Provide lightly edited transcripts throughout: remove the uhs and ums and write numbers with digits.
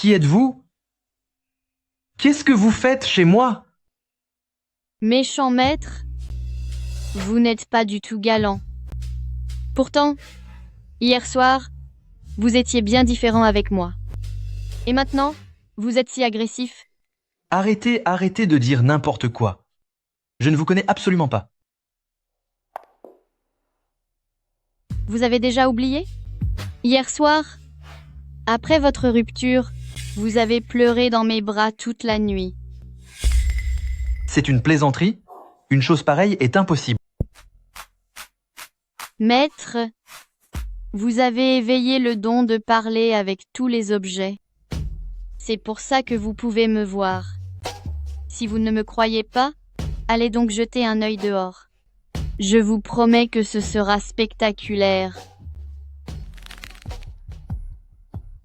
Qui êtes-vous? Qu'est-ce que vous faites chez moi? Méchant maître, vous n'êtes pas du tout galant. Pourtant, hier soir, vous étiez bien différent avec moi. Et maintenant, vous êtes si agressif. Arrêtez de dire n'importe quoi. Je ne vous connais absolument pas. Vous avez déjà oublié? Hier soir, après votre rupture, vous avez pleuré dans mes bras toute la nuit. C'est une plaisanterie? Une chose pareille est impossible. Maître, vous avez éveillé le don de parler avec tous les objets. C'est pour ça que vous pouvez me voir. Si vous ne me croyez pas, allez donc jeter un œil dehors. Je vous promets que ce sera spectaculaire.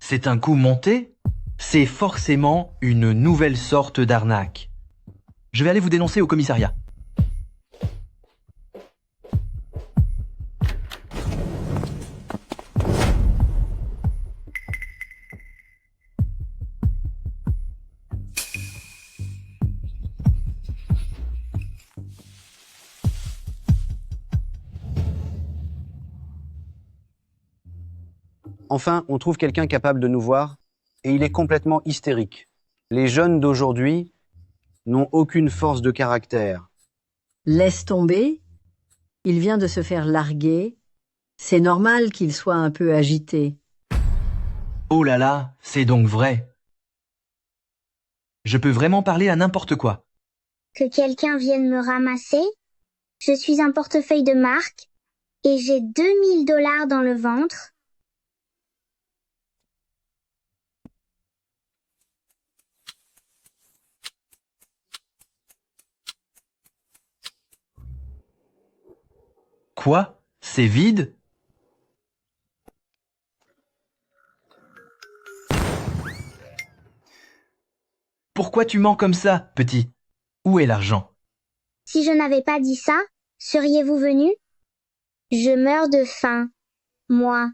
C'est un coup monté? C'est forcément une nouvelle sorte d'arnaque. Je vais aller vous dénoncer au commissariat. Enfin, on trouve quelqu'un capable de nous voir, et il est complètement hystérique. Les jeunes d'aujourd'hui n'ont aucune force de caractère. Laisse tomber. Il vient de se faire larguer. C'est normal qu'il soit un peu agité. Oh là là, c'est donc vrai. Je peux vraiment parler à n'importe quoi. Que quelqu'un vienne me ramasser? Je suis un portefeuille de marque et j'ai 2000 $ dans le ventre. Quoi? C'est vide? Pourquoi tu mens comme ça, petit? Où est l'argent? Si je n'avais pas dit ça, seriez-vous venu? Je meurs de faim, moi.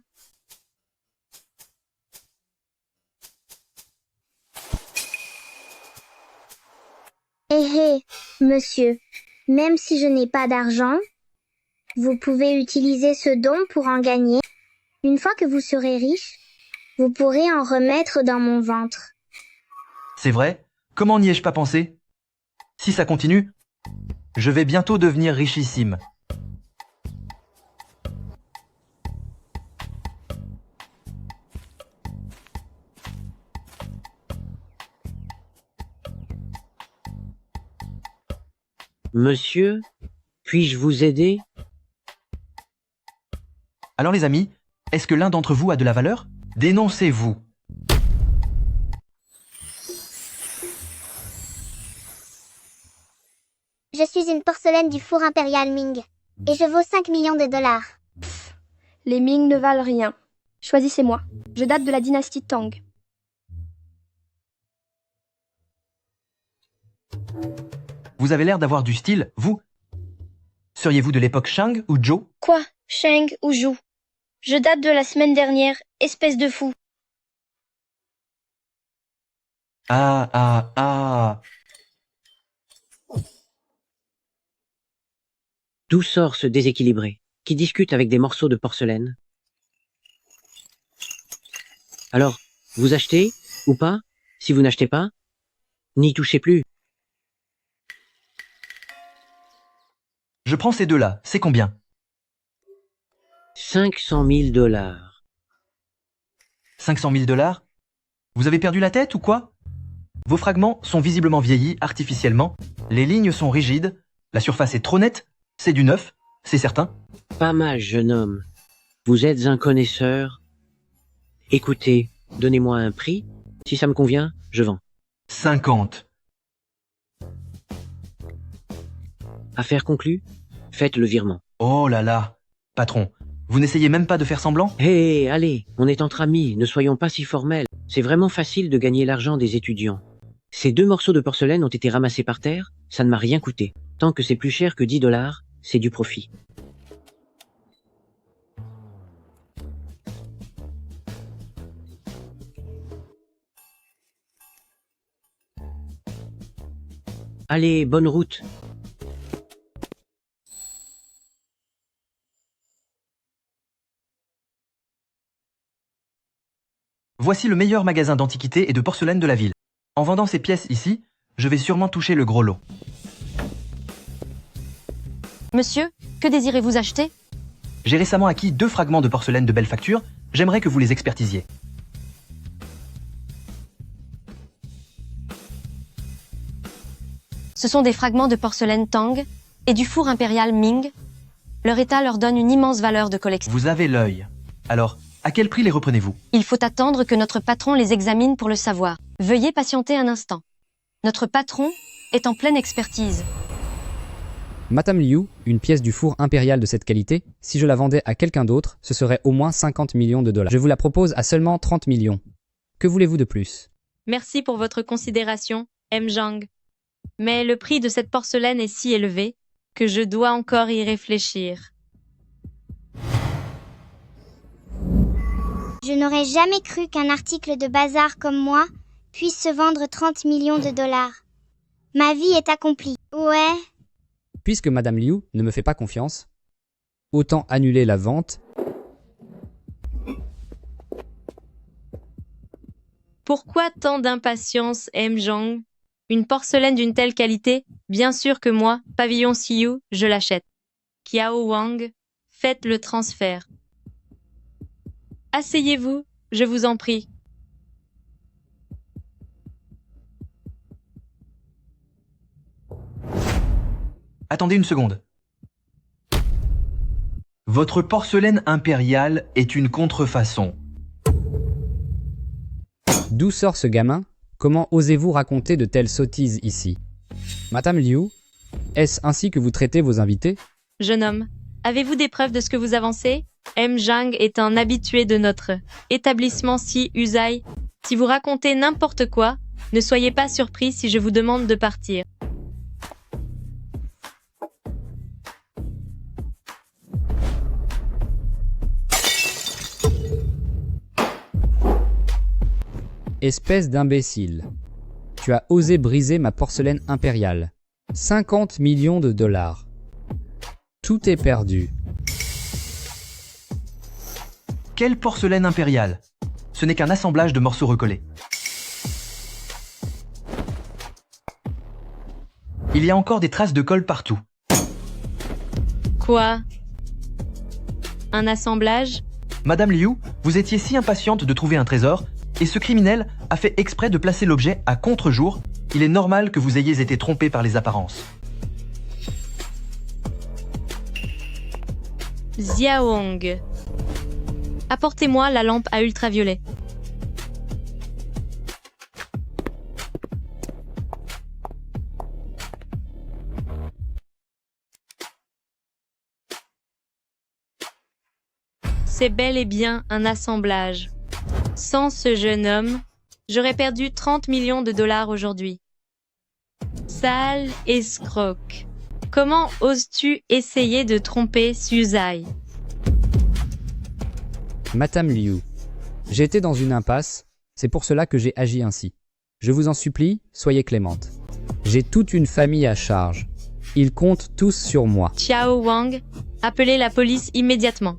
Monsieur, même si je n'ai pas d'argent, vous pouvez utiliser ce don pour en gagner. Une fois que vous serez riche, vous pourrez en remettre dans mon ventre. C'est vrai? Comment n'y ai-je pas pensé? Si ça continue, je vais bientôt devenir richissime. Monsieur, puis-je vous aider? Alors les amis, est-ce que l'un d'entre vous a de la valeur? Dénoncez-vous. Je suis une porcelaine du four impérial Ming, et je vaux 5 millions de dollars. Les Ming ne valent rien. Choisissez-moi. Je date de la dynastie Tang. Vous avez l'air d'avoir du style, vous? Seriez-vous de l'époque Shang ou Zhou? Quoi? Sheng ou Zhou? Je date de la semaine dernière, espèce de fou. Ah. D'où sort ce déséquilibré, qui discute avec des morceaux de porcelaine? Alors, vous achetez, ou pas? Si vous n'achetez pas, n'y touchez plus. Je prends ces deux-là, c'est combien? 500 000 $. 500 000 $? Vous avez perdu la tête ou quoi? Vos fragments sont visiblement vieillis artificiellement, les lignes sont rigides, la surface est trop nette, c'est du neuf, c'est certain. Pas mal, jeune homme. Vous êtes un connaisseur. Écoutez, donnez-moi un prix. Si ça me convient, je vends. 50. Affaire conclue? Faites le virement. Oh là là. Patron, vous n'essayez même pas de faire semblant? Hé, allez, on est entre amis, ne soyons pas si formels. C'est vraiment facile de gagner l'argent des étudiants. Ces 2 morceaux de porcelaine ont été ramassés par terre, ça ne m'a rien coûté. Tant que c'est plus cher que 10 $, c'est du profit. Allez, bonne route. Voici le meilleur magasin d'antiquités et de porcelaine de la ville. En vendant ces pièces ici, je vais sûrement toucher le gros lot. Monsieur, que désirez-vous acheter? J'ai récemment acquis 2 fragments de porcelaine de belle facture, j'aimerais que vous les expertisiez. Ce sont des fragments de porcelaine Tang et du four impérial Ming. Leur état leur donne une immense valeur de collection. Vous avez l'œil. Alors, à quel prix les reprenez-vous? Il faut attendre que notre patron les examine pour le savoir. Veuillez patienter un instant. Notre patron est en pleine expertise. Madame Liu, une pièce du four impérial de cette qualité, si je la vendais à quelqu'un d'autre, ce serait au moins 50 millions de dollars. Je vous la propose à seulement 30 millions. Que voulez-vous de plus? Merci pour votre considération, M. Zhang. Mais le prix de cette porcelaine est si élevé que je dois encore y réfléchir. Je n'aurais jamais cru qu'un article de bazar comme moi puisse se vendre 30 millions de dollars. Ma vie est accomplie. Ouais. Puisque Madame Liu ne me fait pas confiance, autant annuler la vente. Pourquoi tant d'impatience, M. Zhang? Une porcelaine d'une telle qualité? Bien sûr que moi, Pavillon Siyu, je l'achète. Kiao Wang, faites le transfert. Asseyez-vous, je vous en prie. Attendez une seconde. Votre porcelaine impériale est une contrefaçon. D'où sort ce gamin? Comment osez-vous raconter de telles sottises ici? Madame Liu, est-ce ainsi que vous traitez vos invités? Jeune homme, avez-vous des preuves de ce que vous avancez? M. Zhang est un habitué de notre établissement Si Usai. Si vous racontez n'importe quoi, ne soyez pas surpris si je vous demande de partir. Espèce d'imbécile. Tu as osé briser ma porcelaine impériale. 50 millions de dollars. Tout est perdu. Quelle porcelaine impériale? Ce n'est qu'un assemblage de morceaux recollés. Il y a encore des traces de colle partout. Quoi? Un assemblage? Madame Liu, vous étiez si impatiente de trouver un trésor, et ce criminel a fait exprès de placer l'objet à contre-jour. Il est normal que vous ayez été trompé par les apparences. Xiaohong. Apportez-moi la lampe à ultraviolet. C'est bel et bien un assemblage. Sans ce jeune homme, j'aurais perdu 30 millions de dollars aujourd'hui. Sale escroc. Comment oses-tu essayer de tromper Suzai? Madame Liu, j'ai été dans une impasse, c'est pour cela que j'ai agi ainsi. Je vous en supplie, soyez clémente. J'ai toute une famille à charge. Ils comptent tous sur moi. Xiao Wang, appelez la police immédiatement.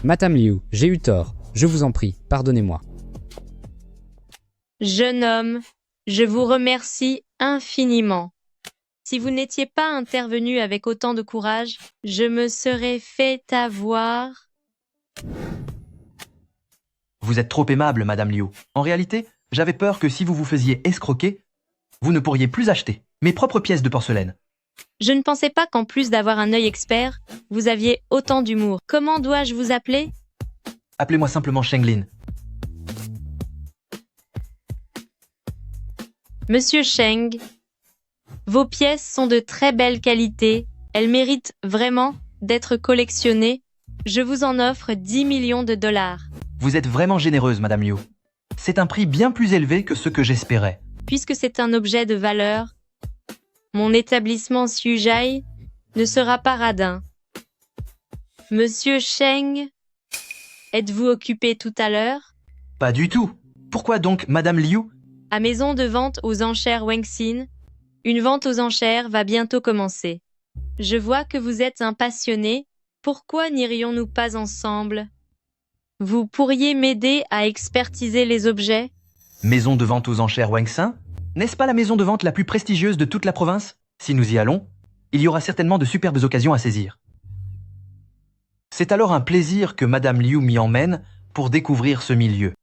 Madame Liu, j'ai eu tort. Je vous en prie, pardonnez-moi. Jeune homme, je vous remercie infiniment. Si vous n'étiez pas intervenu avec autant de courage, je me serais fait avoir. Vous êtes trop aimable, Madame Liu. En réalité, j'avais peur que si vous vous faisiez escroquer, vous ne pourriez plus acheter mes propres pièces de porcelaine. Je ne pensais pas qu'en plus d'avoir un œil expert, vous aviez autant d'humour. Comment dois-je vous appeler? Appelez-moi simplement Shenglin. Monsieur Sheng, vos pièces sont de très belle qualité. Elles méritent vraiment d'être collectionnées. Je vous en offre 10 millions de dollars. Vous êtes vraiment généreuse, Madame Liu. C'est un prix bien plus élevé que ce que j'espérais. Puisque c'est un objet de valeur, mon établissement Suzai ne sera pas radin. Monsieur Sheng, êtes-vous occupé tout à l'heure? Pas du tout. Pourquoi donc, Madame Liu? À maison de vente aux enchères Wengxin, une vente aux enchères va bientôt commencer. Je vois que vous êtes un passionné. Pourquoi n'irions-nous pas ensemble? Vous pourriez m'aider à expertiser les objets? Maison de vente aux enchères Wangxin? N'est-ce pas la maison de vente la plus prestigieuse de toute la province? Si nous y allons, il y aura certainement de superbes occasions à saisir. C'est alors un plaisir que Madame Liu m'y emmène pour découvrir ce milieu.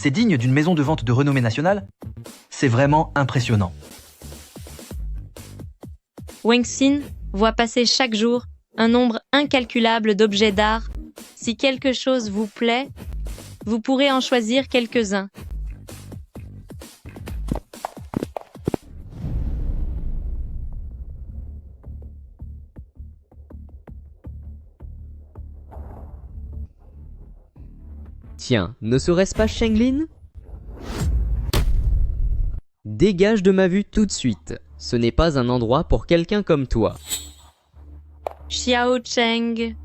C'est digne d'une maison de vente de renommée nationale? C'est vraiment impressionnant. Wengxin voit passer chaque jour un nombre incalculable d'objets d'art. Si quelque chose vous plaît, vous pourrez en choisir quelques-uns. Tiens, ne serait-ce pas Shenglin? Dégage de ma vue tout de suite. Ce n'est pas un endroit pour quelqu'un comme toi. Xiao Cheng.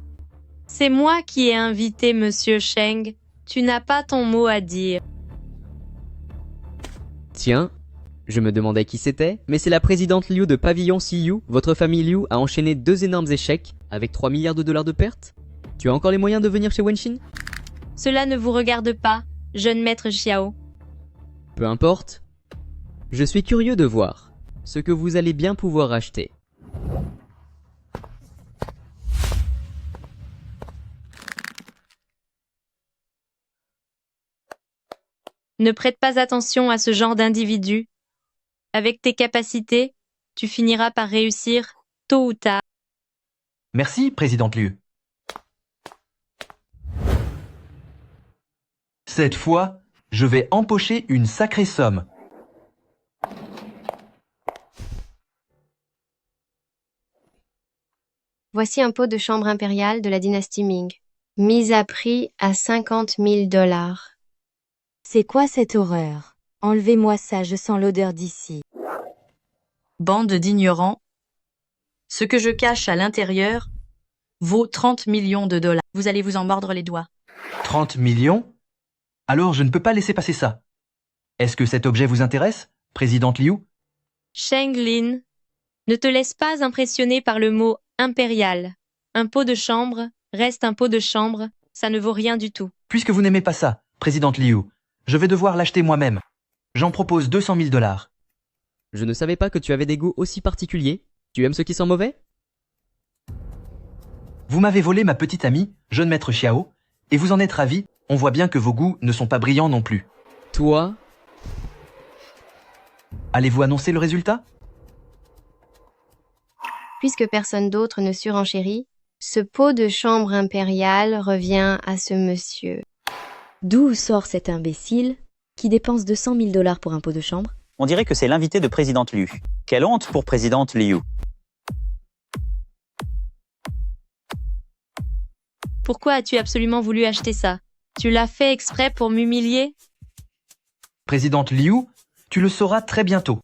C'est moi qui ai invité Monsieur Cheng. Tu n'as pas ton mot à dire. Tiens, je me demandais qui c'était, mais c'est la présidente Liu de Pavillon CU. Votre famille Liu a enchaîné 2 énormes échecs avec 3 milliards de dollars de pertes. Tu as encore les moyens de venir chez Wenshin? Cela ne vous regarde pas, jeune maître Xiao. Peu importe. Je suis curieux de voir ce que vous allez bien pouvoir acheter. Ne prête pas attention à ce genre d'individu. Avec tes capacités, tu finiras par réussir, tôt ou tard. Merci, Présidente Liu. Cette fois, je vais empocher une sacrée somme. Voici un pot de chambre impériale de la dynastie Ming, mise à prix à 50 000 $. C'est quoi cette horreur? Enlevez-moi ça, je sens l'odeur d'ici. Bande d'ignorants. Ce que je cache à l'intérieur vaut 30 millions de $. Vous allez vous en mordre les doigts. 30 millions? Alors je ne peux pas laisser passer ça. Est-ce que cet objet vous intéresse, Présidente Liu? Shenglin, ne te laisse pas impressionner par le mot impérial. Un pot de chambre reste un pot de chambre, ça ne vaut rien du tout. Puisque vous n'aimez pas ça, Présidente Liu, je vais devoir l'acheter moi-même. J'en propose 200 000 $. Je ne savais pas que tu avais des goûts aussi particuliers. Tu aimes ce qui sent mauvais? Vous m'avez volé ma petite amie, jeune maître Xiao, et vous en êtes ravi. On voit bien que vos goûts ne sont pas brillants non plus. Toi? Allez-vous annoncer le résultat? Puisque personne d'autre ne surenchérit, ce pot de chambre impériale revient à ce monsieur. D'où sort cet imbécile qui dépense 200 000 $ pour un pot de chambre? On dirait que c'est l'invité de Présidente Liu. Quelle honte pour Présidente Liu. Pourquoi as-tu absolument voulu acheter ça? Tu l'as fait exprès pour m'humilier? Présidente Liu, tu le sauras très bientôt.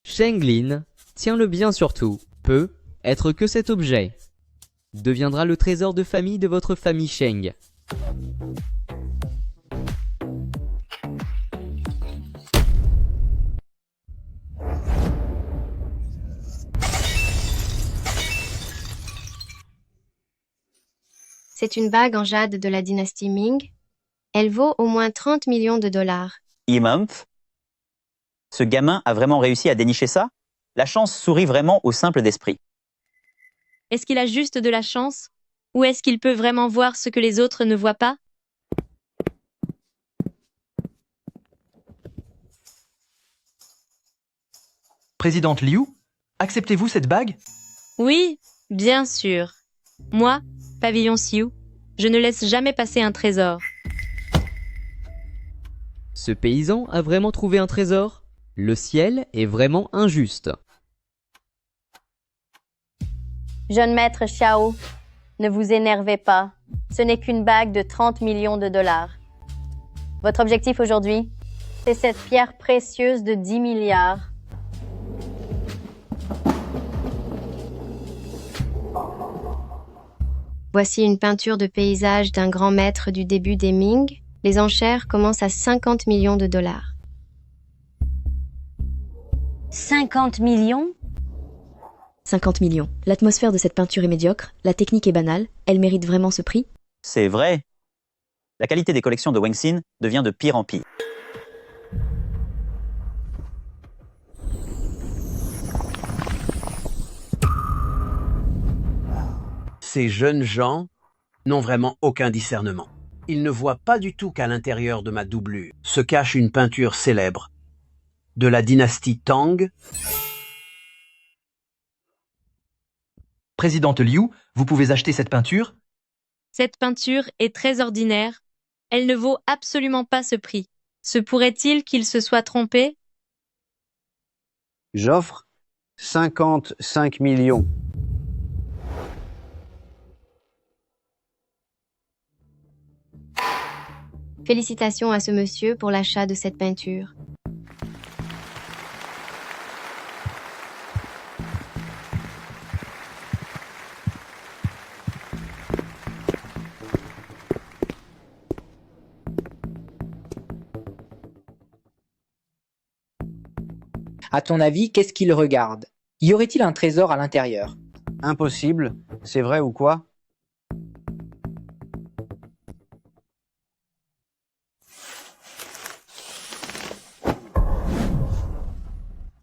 Shenglin, tiens-le bien surtout, peut être que cet objet deviendra le trésor de famille de votre famille Sheng. C'est une bague en jade de la dynastie Ming. Elle vaut au moins 30 millions de $. Imumph. Ce gamin a vraiment réussi à dénicher ça? La chance sourit vraiment au simple d'esprit. Est-ce qu'il a juste de la chance? Ou est-ce qu'il peut vraiment voir ce que les autres ne voient pas? Présidente Liu, acceptez-vous cette bague? Oui, Bien sûr. Moi, Pavillon Sioux, je ne laisse jamais passer un trésor. Ce paysan a vraiment trouvé un trésor? Le ciel est vraiment injuste. Jeune maître Xiao, ne vous énervez pas. Ce n'est qu'une bague de 30 millions de dollars. Votre objectif aujourd'hui, c'est cette pierre précieuse de 10 milliards. Voici une peinture de paysage d'un grand maître du début des Ming. Les enchères commencent à 50 millions de dollars. 50 millions? 50 millions. L'atmosphère de cette peinture est médiocre, la technique est banale, elle mérite vraiment ce prix? C'est vrai. La qualité des collections de Wengxin devient de pire en pire. Ces jeunes gens n'ont vraiment aucun discernement. Ils ne voient pas du tout qu'à l'intérieur de ma doublure se cache une peinture célèbre de la dynastie Tang. Présidente Liu, vous pouvez acheter cette peinture? Cette peinture est très ordinaire. Elle ne vaut absolument pas ce prix. Se pourrait-il qu'il se soit trompé? J'offre 55 millions. Félicitations à ce monsieur pour l'achat de cette peinture. À ton avis, qu'est-ce qu'il regarde? Y aurait-il un trésor à l'intérieur? Impossible, c'est vrai ou quoi?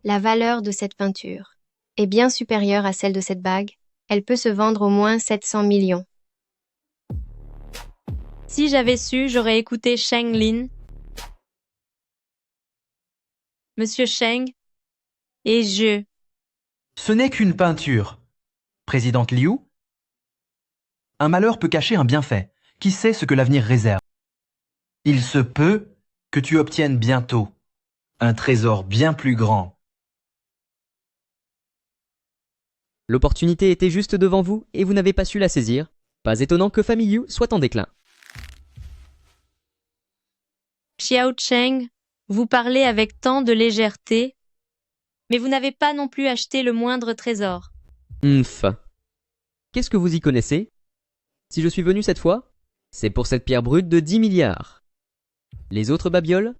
La valeur de cette peinture est bien supérieure à celle de cette bague. Elle peut se vendre au moins 700 millions. Si j'avais su, j'aurais écouté Sheng Lin. Monsieur Sheng, et je. Ce n'est qu'une peinture. Présidente Liu, un malheur peut cacher un bienfait. Qui sait ce que l'avenir réserve? Il se peut que tu obtiennes bientôt un trésor bien plus grand. L'opportunité était juste devant vous et vous n'avez pas su la saisir. Pas étonnant que Famille Liu soit en déclin. Xiao Cheng, vous parlez avec tant de légèreté, mais vous n'avez pas non plus acheté le moindre trésor. Mph. Qu'est-ce que vous y connaissez? Si je suis venu cette fois, c'est pour cette pierre brute de 10 milliards. Les autres babioles?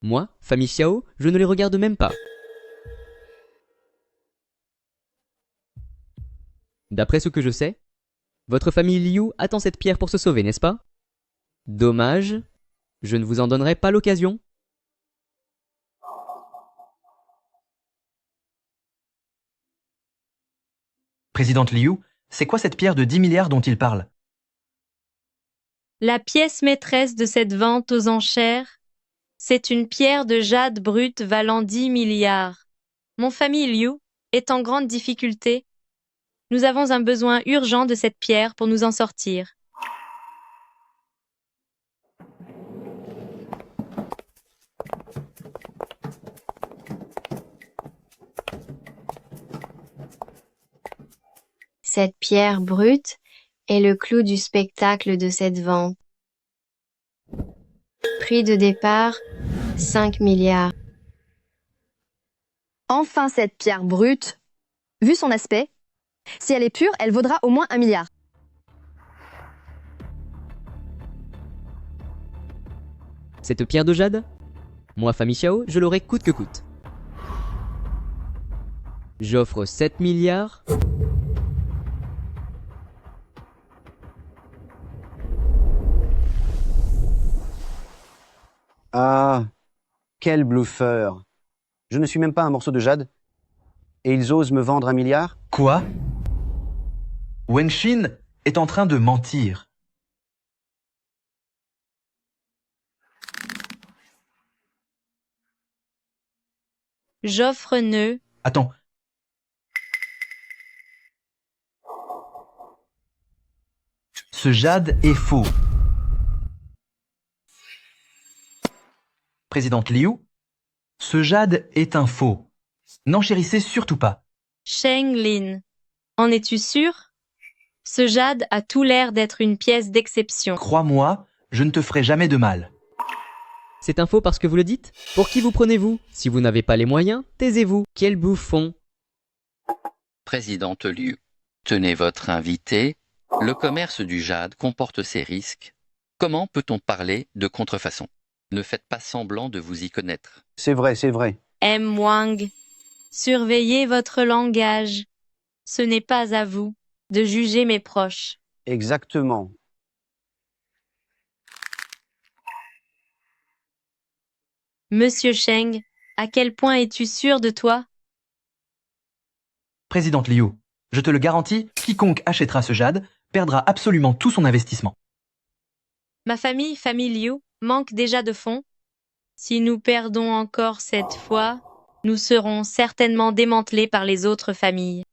Moi, famille Xiao, je ne les regarde même pas. D'après ce que je sais, votre famille Liu attend cette pierre pour se sauver, n'est-ce pas? Dommage, je ne vous en donnerai pas l'occasion. Présidente Liu, c'est quoi cette pierre de 10 milliards dont il parle? La pièce maîtresse de cette vente aux enchères, c'est une pierre de jade brute valant 10 milliards. Mon famille Liu est en grande difficulté. Nous avons un besoin urgent de cette pierre pour nous en sortir. Cette pierre brute est le clou du spectacle de cette vente. Prix de départ, 5 milliards. Enfin cette pierre brute. Vu son aspect, si elle est pure, elle vaudra au moins 1 milliard. Cette pierre de jade? Moi, famille Xiao, je l'aurai coûte que coûte. J'offre 7 milliards. Ah, quel bluffeur! Je ne suis même pas un morceau de jade. Et ils osent me vendre 1 milliard? Quoi? Wengxin est en train de mentir. J'offre ne. Attends. Ce jade est faux. Présidente Liu, ce jade est un faux. N'enchérissez surtout pas. Sheng Lin, en es-tu sûr? Ce jade a tout l'air d'être une pièce d'exception. Crois-moi, je ne te ferai jamais de mal. C'est un faux parce que vous le dites? Pour qui vous prenez-vous? Si vous n'avez pas les moyens, taisez-vous. Quel bouffon! Présidente Liu, tenez votre invité. Le commerce du jade comporte ses risques. Comment peut-on parler de contrefaçon? Ne faites pas semblant de vous y connaître. C'est vrai, c'est vrai. M. Wang, surveillez votre langage. Ce n'est pas à vous de juger mes proches. Exactement. Monsieur Sheng, à quel point es-tu sûr de toi? Présidente Liu, je te le garantis, quiconque achètera ce jade perdra absolument tout son investissement. Ma famille Liu, manque déjà de fonds. Si nous perdons encore cette fois, nous serons certainement démantelés par les autres familles.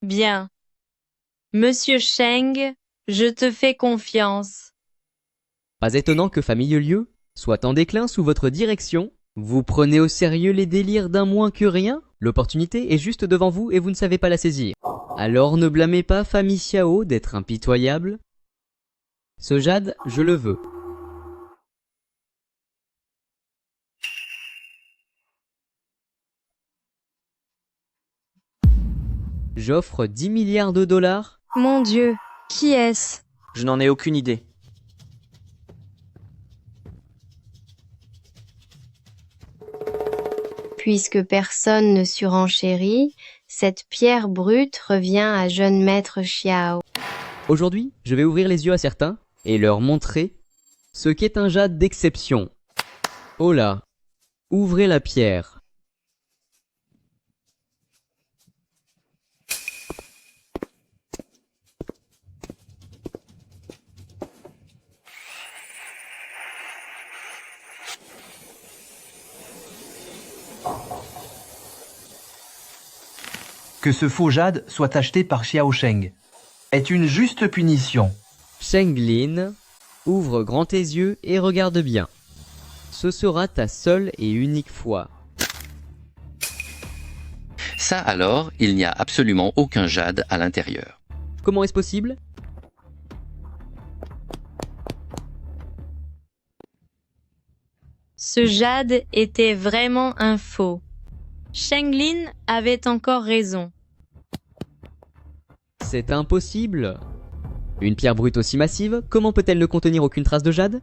Bien. Monsieur Sheng, je te fais confiance. Pas étonnant que Famille Liu soit en déclin sous votre direction. Vous prenez au sérieux les délires d'un moins que rien? L'opportunité est juste devant vous et vous ne savez pas la saisir. Alors ne blâmez pas Famille Xiao d'être impitoyable. Ce jade, je le veux. J'offre 10 milliards de dollars. Mon Dieu, qui est-ce? Je n'en ai aucune idée. Puisque personne ne surenchérit, cette pierre brute revient à jeune maître Xiao. Aujourd'hui, je vais ouvrir les yeux à certains et leur montrer ce qu'est un jade d'exception. Oh là, ouvrez la pierre. Que ce faux jade soit acheté par Xiao Sheng est une juste punition. Sheng Lin, ouvre grand tes yeux et regarde bien. Ce sera ta seule et unique fois. Ça alors, il n'y a absolument aucun jade à l'intérieur. Comment est-ce possible? Ce jade était vraiment un faux. Sheng Lin avait encore raison. C'est impossible. Une pierre brute aussi massive, comment peut-elle ne contenir aucune trace de jade?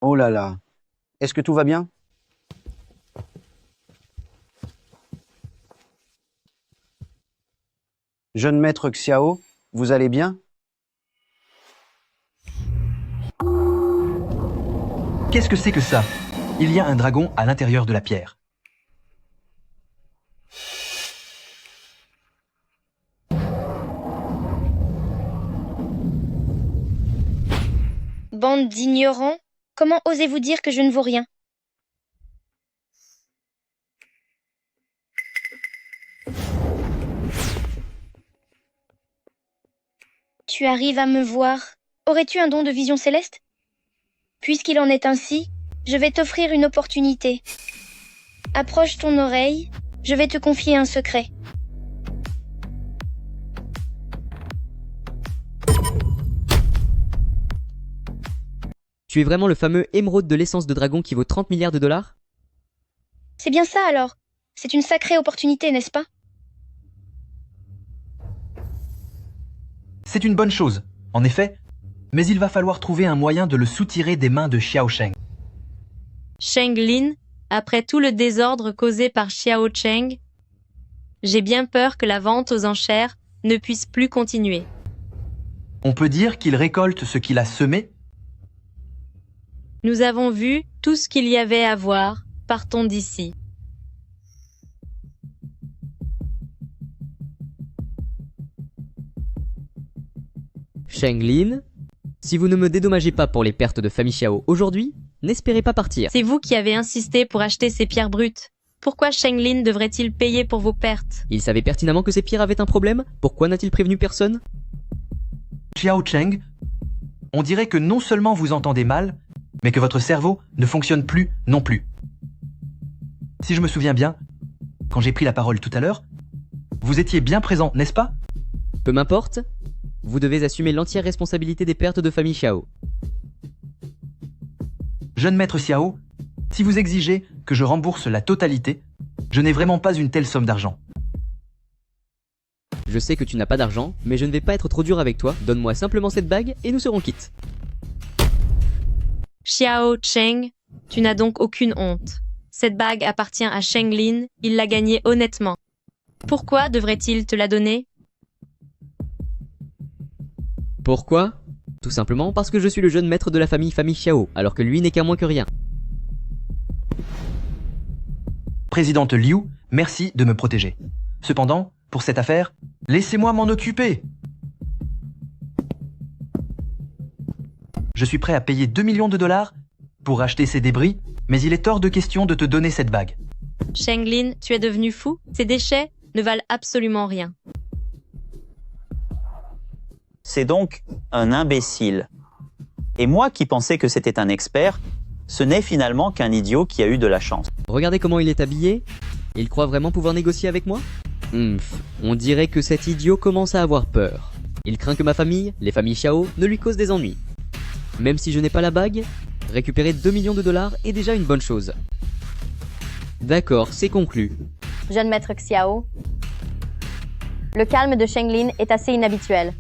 Oh là là. Est-ce que tout va bien? Jeune maître Xiao, vous allez bien? Qu'est-ce que c'est que ça? Il y a un dragon à l'intérieur de la pierre. Bande d'ignorants, comment osez-vous dire que je ne vaux rien? Tu arrives à me voir. Aurais-tu un don de vision céleste? Puisqu'il en est ainsi, je vais t'offrir une opportunité. Approche ton oreille, je vais te confier un secret. Tu es vraiment le fameux émeraude de l'essence de dragon qui vaut 30 milliards de dollars? C'est bien ça alors. C'est une sacrée opportunité, n'est-ce pas? C'est une bonne chose, en effet, mais il va falloir trouver un moyen de le soutirer des mains de Xiao Sheng. Sheng Lin, après tout le désordre causé par Xiao Cheng, j'ai bien peur que la vente aux enchères ne puisse plus continuer. On peut dire qu'il récolte ce qu'il a semé? Nous avons vu tout ce qu'il y avait à voir. Partons d'ici. Sheng Lin, si vous ne me dédommagez pas pour les pertes de Famille Xiao aujourd'hui, n'espérez pas partir. C'est vous qui avez insisté pour acheter ces pierres brutes. Pourquoi Shenglin devrait-il payer pour vos pertes? Il savait pertinemment que ces pierres avaient un problème. Pourquoi n'a-t-il prévenu personne? Xiao Cheng, on dirait que non seulement vous entendez mal, mais que votre cerveau ne fonctionne plus non plus. Si je me souviens bien, quand j'ai pris la parole tout à l'heure, vous étiez bien présent, n'est-ce pas? Peu m'importe, vous devez assumer l'entière responsabilité des pertes de famille Xiao. Jeune maître Xiao, si vous exigez que je rembourse la totalité, je n'ai vraiment pas une telle somme d'argent. Je sais que tu n'as pas d'argent, mais je ne vais pas être trop dur avec toi. Donne-moi simplement cette bague et nous serons quittes. Xiao Cheng, tu n'as donc aucune honte. Cette bague appartient à Shenglin, il l'a gagnée honnêtement. Pourquoi devrait-il te la donner? Pourquoi? Tout simplement parce que je suis le jeune maître de la famille Xiao, alors que lui n'est qu'un moins que rien. Présidente Liu, merci de me protéger. Cependant, pour cette affaire, laissez-moi m'en occuper. Je suis prêt à payer 2 millions de dollars pour acheter ces débris, mais il est hors de question de te donner cette bague. Shenglin, tu es devenu fou? Ces déchets ne valent absolument rien. C'est donc un imbécile. Et moi qui pensais que c'était un expert, ce n'est finalement qu'un idiot qui a eu de la chance. Regardez comment il est habillé. Il croit vraiment pouvoir négocier avec moi? On dirait que cet idiot commence à avoir peur. Il craint que ma famille, les familles Xiao, ne lui causent des ennuis. Même si je n'ai pas la bague, récupérer 2 millions de dollars est déjà une bonne chose. D'accord, c'est conclu. Jeune maître Xiao, le calme de Shenglin est assez inhabituel.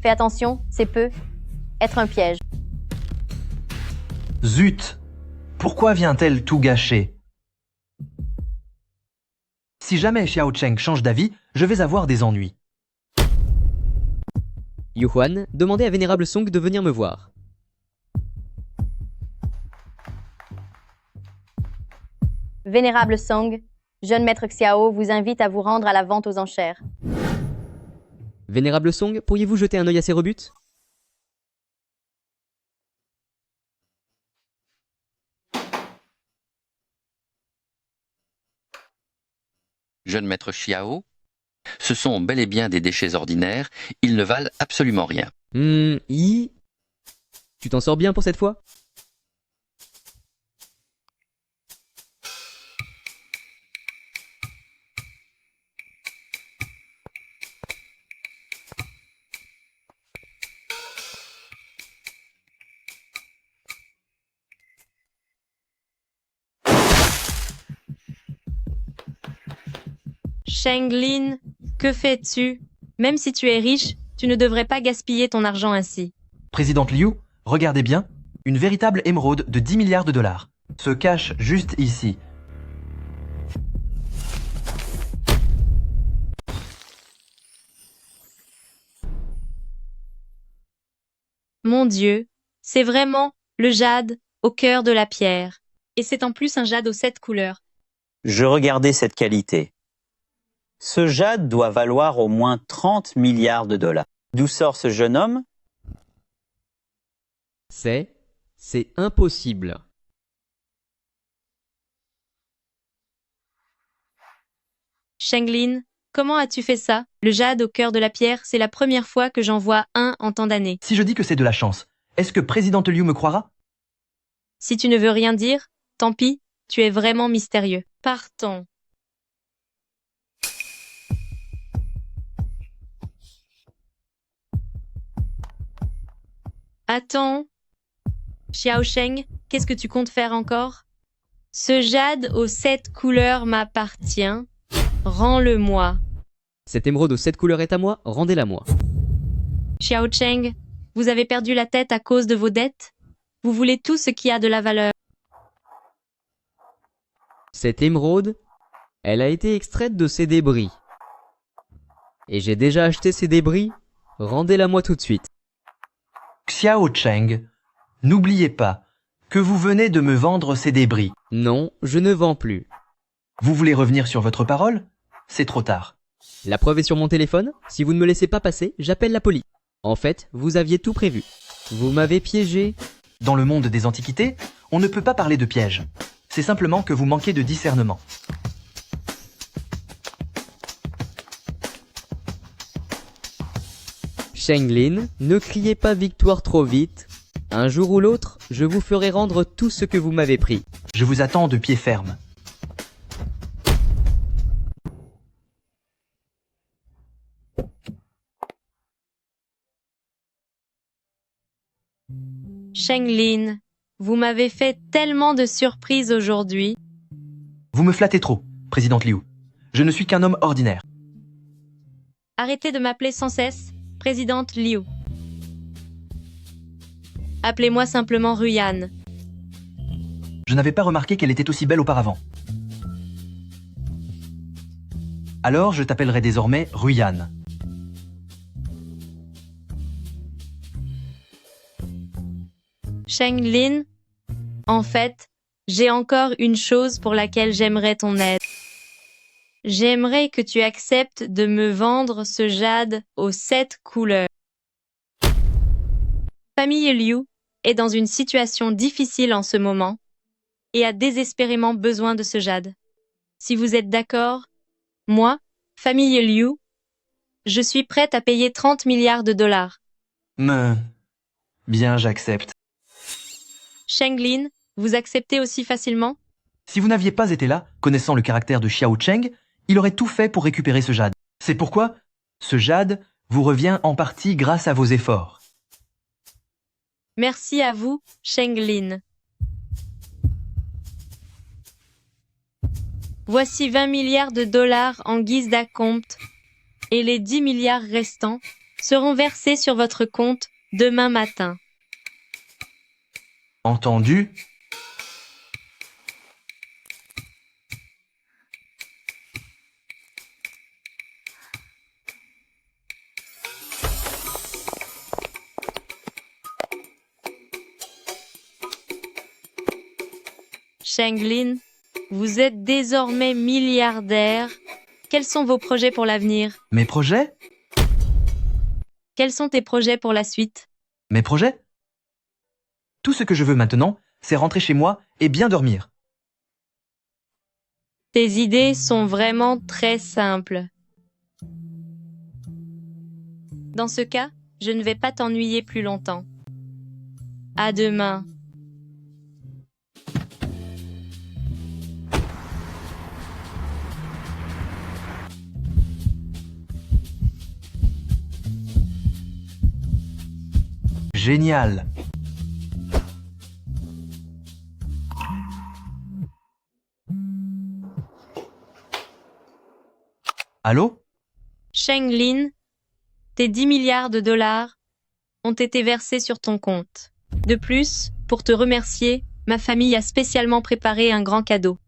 Fais attention, c'est peut être un piège. Zut! Pourquoi vient-elle tout gâcher? Si jamais Xiao Cheng change d'avis, je vais avoir des ennuis. Yuhuan, demandez à Vénérable Song de venir me voir. Vénérable Song, jeune maître Xiao vous invite à vous rendre à la vente aux enchères. Vénérable Song, pourriez-vous jeter un œil à ces rebuts? Jeune maître Xiao, ce sont bel et bien des déchets ordinaires, ils ne valent absolument rien. Tu t'en sors bien pour cette fois? Shenglin, que fais-tu? Même si tu es riche, tu ne devrais pas gaspiller ton argent ainsi. Présidente Liu, regardez bien, une véritable émeraude de 10 milliards de dollars se cache juste ici. Mon Dieu, c'est vraiment le jade au cœur de la pierre. Et c'est en plus un jade aux 7 couleurs. Je regardais cette qualité. Ce jade doit valoir au moins 30 milliards de dollars. D'où sort ce jeune homme? C'est impossible. Shenglin, comment as-tu fait ça? Le jade au cœur de la pierre, c'est la première fois que j'en vois un en tant d'années. Si je dis que c'est de la chance, est-ce que Présidente Liu me croira? Si tu ne veux rien dire, tant pis, tu es vraiment mystérieux. Partons. Attends. Xiao Cheng, qu'est-ce que tu comptes faire encore? Ce jade aux 7 couleurs m'appartient. Rends-le-moi. Cette émeraude aux 7 couleurs est à moi, rendez-la moi. Xiao Cheng, vous avez perdu la tête à cause de vos dettes? Vous voulez tout ce qui a de la valeur. Cette émeraude, elle a été extraite de ces débris. Et j'ai déjà acheté ces débris, rendez-la moi tout de suite. Xiao Cheng, n'oubliez pas que vous venez de me vendre ces débris. Non, je ne vends plus. Vous voulez revenir sur votre parole? C'est trop tard. La preuve est sur mon téléphone. Si vous ne me laissez pas passer, j'appelle la police. En fait, vous aviez tout prévu. Vous m'avez piégé. Dans le monde des antiquités, On ne peut pas parler de piège. C'est simplement que vous manquez de discernement. Shenglin, ne criez pas victoire trop vite. Un jour ou l'autre, je vous ferai rendre tout ce que vous m'avez pris. Je vous attends de pied ferme. Shenglin, vous m'avez fait tellement de surprises aujourd'hui. Vous me flattez trop, présidente Liu. Je ne suis qu'un homme ordinaire. Arrêtez de m'appeler sans cesse présidente Liu. Appelez-moi simplement Ruyan. Je n'avais pas remarqué qu'elle était aussi belle auparavant. Alors je t'appellerai désormais Ruyan. Shenglin, en fait, j'ai encore une chose pour laquelle j'aimerais ton aide. J'aimerais que tu acceptes de me vendre ce jade aux 7 couleurs. Famille Liu est dans une situation difficile en ce moment et a désespérément besoin de ce jade. Si vous êtes d'accord, moi, famille Liu, je suis prête à payer 30 milliards de dollars. Bien, j'accepte. Shenglin, vous acceptez aussi facilement? Si vous n'aviez pas été là, connaissant le caractère de Xiao Cheng, il aurait tout fait pour récupérer ce jade. C'est pourquoi ce jade vous revient en partie grâce à vos efforts. Merci à vous, Shenglin. Voici 20 milliards de dollars en guise d'acompte et les 10 milliards restants seront versés sur votre compte demain matin. Entendu? Shenglin, vous êtes désormais milliardaire. Quels sont vos projets pour l'avenir? Mes projets? Quels sont tes projets pour la suite? Mes projets? Tout ce que je veux maintenant, c'est rentrer chez moi et bien dormir. Tes idées sont vraiment très simples. Dans ce cas, je ne vais pas t'ennuyer plus longtemps. À demain. Génial. Allô? Shenglin, tes 10 milliards de dollars ont été versés sur ton compte. De plus, pour te remercier, ma famille a spécialement préparé un grand cadeau.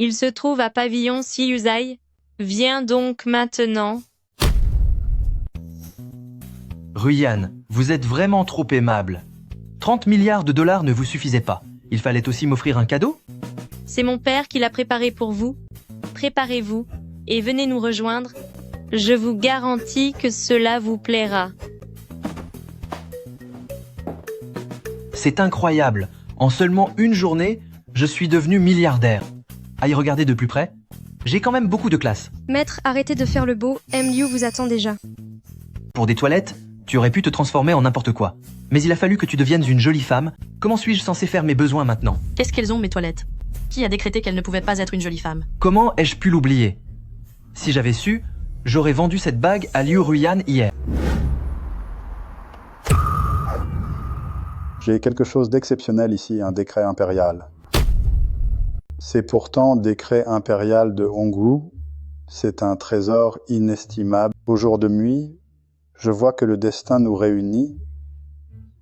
Il se trouve à Pavillon Siyuzai. Viens donc maintenant. Ruyan, vous êtes vraiment trop aimable. 30 milliards de dollars ne vous suffisaient pas. Il fallait aussi m'offrir un cadeau? C'est mon père qui l'a préparé pour vous. Préparez-vous et venez nous rejoindre. Je vous garantis que cela vous plaira. C'est incroyable. En seulement une journée, je suis devenu milliardaire. À y regarder de plus près, j'ai quand même beaucoup de classe. Maître, arrêtez de faire le beau. M. Liu vous attend déjà. Pour des toilettes, tu aurais pu te transformer en n'importe quoi. Mais il a fallu que tu deviennes une jolie femme. Comment suis-je censé faire mes besoins maintenant? Qu'est-ce qu'elles ont, mes toilettes? Qui a décrété qu'elles ne pouvaient pas être une jolie femme? Comment ai-je pu l'oublier? Si j'avais su, j'aurais vendu cette bague à Liu Ruyan hier. J'ai quelque chose d'exceptionnel ici, un décret impérial. C'est pourtant décret impérial de Hongwu. C'est un trésor inestimable. Au jour de nuit, je vois que le destin nous réunit.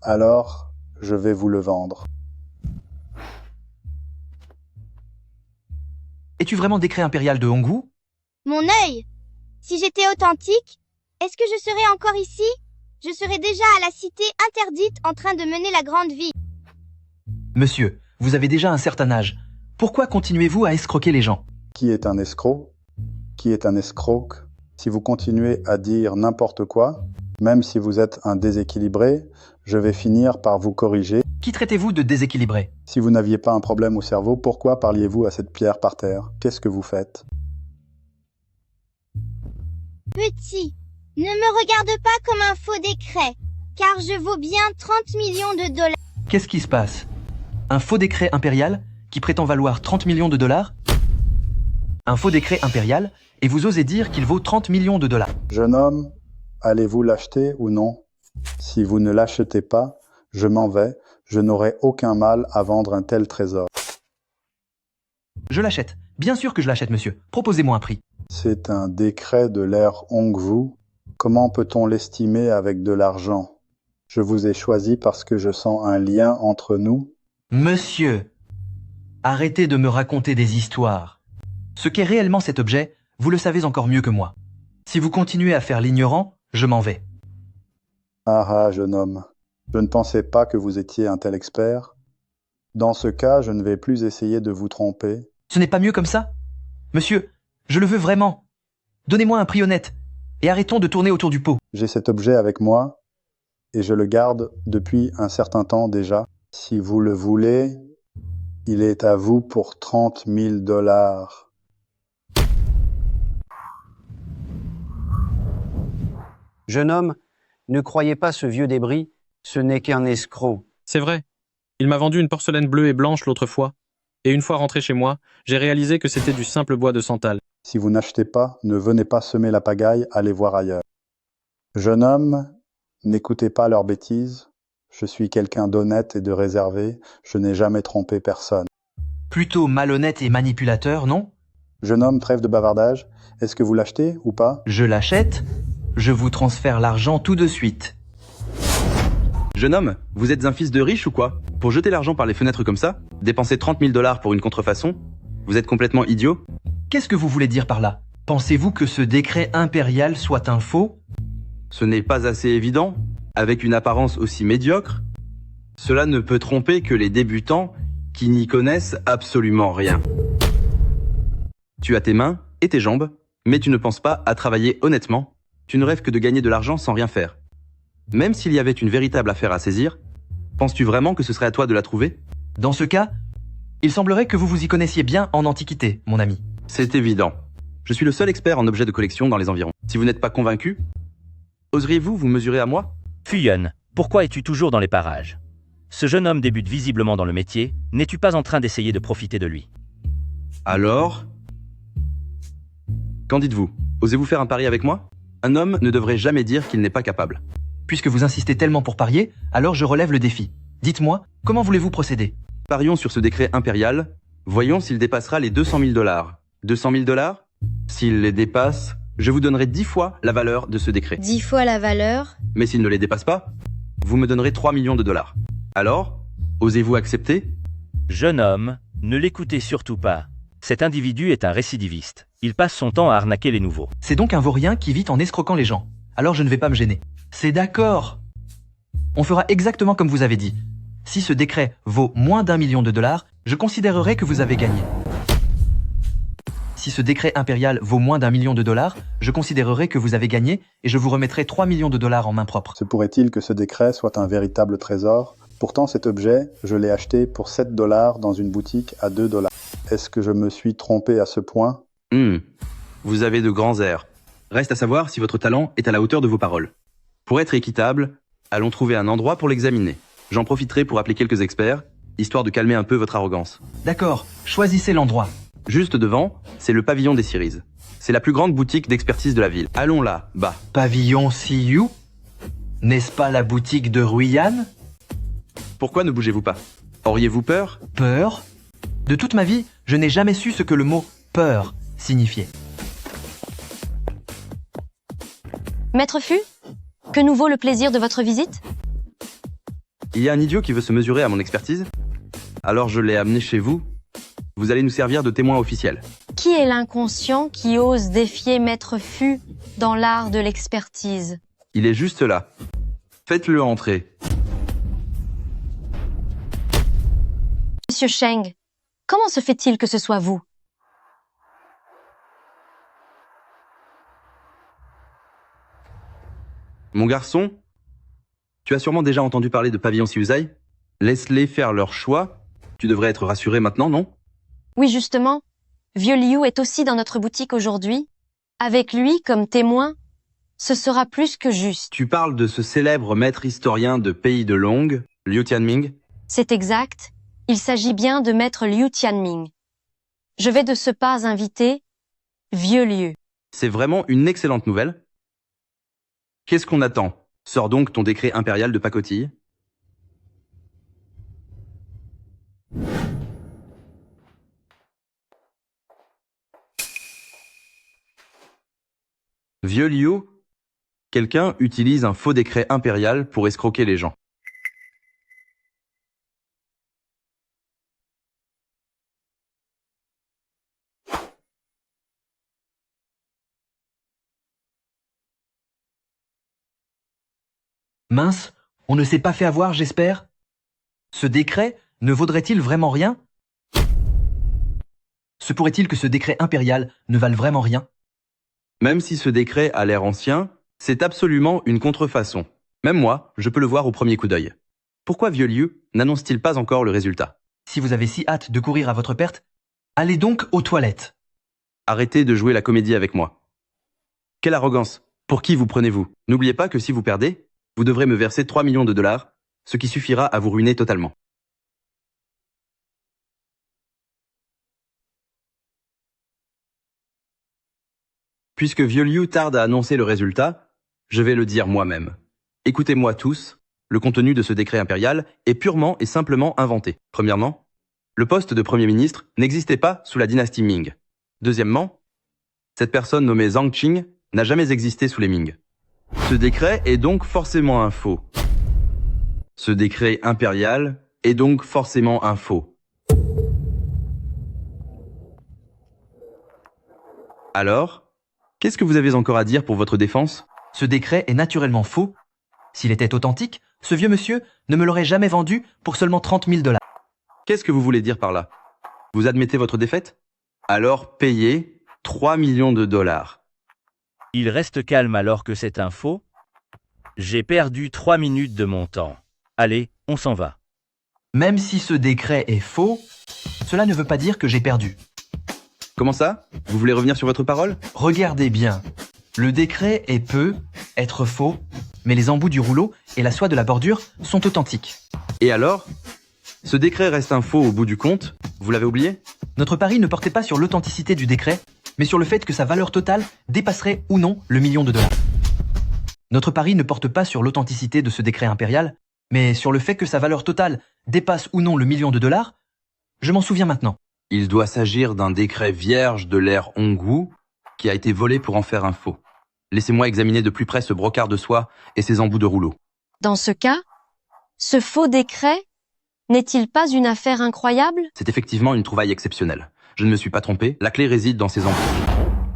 Alors, je vais vous le vendre. Es-tu vraiment décret impérial de Hongwu? Mon œil! Si j'étais authentique, est-ce que je serais encore ici? Je serais déjà à la cité interdite en train de mener la grande vie. Monsieur, vous avez déjà un certain âge. Pourquoi continuez-vous à escroquer les gens? Qui est un escroc? Qui est un escroc? Si vous continuez à dire n'importe quoi, Même si vous êtes un déséquilibré, je vais finir par vous corriger. Qui traitez-vous de déséquilibré? Si vous n'aviez pas un problème au cerveau, pourquoi parliez-vous à cette pierre par terre? Qu'est-ce que vous faites? Petit, ne me regarde pas comme un faux décret, car je vaux bien 30 millions de dollars. Qu'est-ce qui se passe? Un faux décret impérial qui prétend valoir 30 millions de dollars? Un faux décret impérial et vous osez dire qu'il vaut 30 millions de dollars. Jeune homme, allez-vous l'acheter ou non? Si vous ne l'achetez pas, je m'en vais. Je n'aurai aucun mal à vendre un tel trésor. Je l'achète. Bien sûr que je l'achète, monsieur. Proposez-moi un prix. C'est un décret de l'ère Hongwu. Comment peut-on l'estimer avec de l'argent? Je vous ai choisi parce que je sens un lien entre nous. Monsieur, arrêtez de me raconter des histoires. Ce qu'est réellement cet objet, vous le savez encore mieux que moi. Si vous continuez à faire l'ignorant, je m'en vais. Ah, jeune homme, je ne pensais pas que vous étiez un tel expert. Dans ce cas, je ne vais plus essayer de vous tromper. Ce n'est pas mieux comme ça? Monsieur, je le veux vraiment. Donnez-moi un prix honnête et arrêtons de tourner autour du pot. J'ai cet objet avec moi et je le garde depuis un certain temps déjà. Si vous le voulez, il est à vous pour 30 000 $. Jeune homme, ne croyez pas ce vieux débris, ce n'est qu'un escroc. C'est vrai. Il m'a vendu une porcelaine bleue et blanche l'autre fois. Et une fois rentré chez moi, j'ai réalisé que c'était du simple bois de santal. Si vous n'achetez pas, ne venez pas semer la pagaille, allez voir ailleurs. Jeune homme, n'écoutez pas leurs bêtises. Je suis quelqu'un d'honnête et de réservé. Je n'ai jamais trompé personne. Plutôt malhonnête et manipulateur, non? Jeune homme, trêve de bavardage. Est-ce que vous l'achetez ou pas? Je l'achète. Je vous transfère l'argent tout de suite. Jeune homme, vous êtes un fils de riche ou quoi? Pour jeter l'argent par les fenêtres comme ça? Dépenser 30 000 $ pour une contrefaçon? Vous êtes complètement idiot? Qu'est-ce que vous voulez dire par là? Pensez-vous que ce décret impérial soit un faux? Ce n'est pas assez évident? Avec une apparence aussi médiocre? Cela ne peut tromper que les débutants qui n'y connaissent absolument rien. Tu as tes mains et tes jambes, mais tu ne penses pas à travailler honnêtement. Tu ne rêves que de gagner de l'argent sans rien faire. Même s'il y avait une véritable affaire à saisir, penses-tu vraiment que ce serait à toi de la trouver? Dans ce cas, il semblerait que vous vous y connaissiez bien en antiquité, mon ami. C'est évident. Je suis le seul expert en objets de collection dans les environs. Si vous n'êtes pas convaincu, oseriez-vous vous mesurer à moi? Fuyon, pourquoi es-tu toujours dans les parages? Ce jeune homme débute visiblement dans le métier. N'es-tu pas en train d'essayer de profiter de lui? Alors? Qu'en dites-vous? Osez-vous faire un pari avec moi? Un homme ne devrait jamais dire qu'il n'est pas capable. Puisque vous insistez tellement pour parier, alors je relève le défi. Dites-moi, comment voulez-vous procéder? Parions sur ce décret impérial. Voyons s'il dépassera les 200 000 $. 200 000 $? S'il les dépasse, je vous donnerai 10 fois la valeur de ce décret. 10 fois la valeur? Mais s'il ne les dépasse pas, vous me donnerez 3 millions de $. Alors, osez-vous accepter? Jeune homme, ne l'écoutez surtout pas. Cet individu est un récidiviste. Il passe son temps à arnaquer les nouveaux. C'est donc un vaurien qui vit en escroquant les gens. Alors je ne vais pas me gêner. C'est d'accord. On fera exactement comme vous avez dit. Si ce décret vaut moins d'1 million de $, je considérerai que vous avez gagné. Si ce décret impérial vaut moins d'1 million de $, je considérerai que vous avez gagné et je vous remettrai 3 millions de $ en main propre. Se pourrait-il que ce décret soit un véritable trésor? Pourtant, cet objet, je l'ai acheté pour 7 $ dans une boutique à 2 $. Est-ce que je me suis trompé à ce point? Vous avez de grands airs. Reste à savoir si votre talent est à la hauteur de vos paroles. Pour être équitable, allons trouver un endroit pour l'examiner. J'en profiterai pour appeler quelques experts, histoire de calmer un peu votre arrogance. D'accord, choisissez l'endroit. Juste devant, c'est le pavillon des Cerises. C'est la plus grande boutique d'expertise de la ville. Allons là, bas. Pavillon Siyu? N'est-ce pas la boutique de Ruyan? Pourquoi ne bougez-vous pas? Auriez-vous peur? Peur? De toute ma vie, je n'ai jamais su ce que le mot « peur » signifiait. Maître Fu, que nous vaut le plaisir de votre visite? Il y a un idiot qui veut se mesurer à mon expertise? Alors je l'ai amené chez vous. Vous allez nous servir de témoin officiel. Qui est l'inconscient qui ose défier Maître Fu dans l'art de l'expertise? Il est juste là. Faites-le entrer. Monsieur Sheng, comment se fait-il que ce soit vous? Mon garçon, tu as sûrement déjà entendu parler de Pavillon Siuzai. Laisse-les faire leur choix. Tu devrais être rassuré maintenant, non? Oui, justement. Vieux Liu est aussi dans notre boutique aujourd'hui. Avec lui comme témoin, ce sera plus que juste. Tu parles de ce célèbre maître historien de Pays de Long, Liu Tianming? C'est exact. Il s'agit bien de maître Liu Tianming. Je vais de ce pas inviter Vieux Liu. C'est vraiment une excellente nouvelle. Qu'est-ce qu'on attend? Sors donc ton décret impérial de pacotille. Vieux Liu, quelqu'un utilise un faux décret impérial pour escroquer les gens. Mince, on ne s'est pas fait avoir, j'espère? Ce décret ne vaudrait-il vraiment rien? Se pourrait-il que ce décret impérial ne vale vraiment rien? Même si ce décret a l'air ancien, c'est absolument une contrefaçon. Même moi, je peux le voir au premier coup d'œil. Pourquoi Vieux Liu n'annonce-t-il pas encore le résultat? Si vous avez si hâte de courir à votre perte, allez donc aux toilettes. Arrêtez de jouer la comédie avec moi. Quelle arrogance! Pour qui vous prenez-vous? N'oubliez pas que si vous perdez, vous devrez me verser 3 millions de dollars, ce qui suffira à vous ruiner totalement. Puisque Vieux Liu tarde à annoncer le résultat, je vais le dire moi-même. Écoutez-moi tous, le contenu de ce décret impérial est purement et simplement inventé. Premièrement, le poste de Premier ministre n'existait pas sous la dynastie Ming. Deuxièmement, cette personne nommée Zhang Qing n'a jamais existé sous les Ming. Ce décret est donc forcément un faux. Ce décret impérial est donc forcément un faux. Alors, qu'est-ce que vous avez encore à dire pour votre défense? Ce décret est naturellement faux. S'il était authentique, ce vieux monsieur ne me l'aurait jamais vendu pour seulement 30 000 $. Qu'est-ce que vous voulez dire par là? Vous admettez votre défaite? Alors payez 3 millions de dollars. Il reste calme alors que c'est un faux. J'ai perdu 3 minutes de mon temps. Allez, on s'en va. Même si ce décret est faux, cela ne veut pas dire que j'ai perdu. Comment ça? Vous voulez revenir sur votre parole? Regardez bien. Le décret peut être faux, mais les embouts du rouleau et la soie de la bordure sont authentiques. Et alors? Ce décret reste un faux au bout du compte, vous l'avez oublié? Notre pari ne portait pas sur l'authenticité du décret, mais sur le fait que sa valeur totale dépasserait ou non le million de dollars. Notre pari ne porte pas sur l'authenticité de ce décret impérial, mais sur le fait que sa valeur totale dépasse ou non le million de dollars. Je m'en souviens maintenant. Il doit s'agir d'un décret vierge de l'ère Hongwu qui a été volé pour en faire un faux. Laissez-moi examiner de plus près ce brocart de soie et ses embouts de rouleau. Dans ce cas, ce faux décret n'est-il pas une affaire incroyable? C'est effectivement une trouvaille exceptionnelle. Je ne me suis pas trompé, la clé réside dans ces embouts.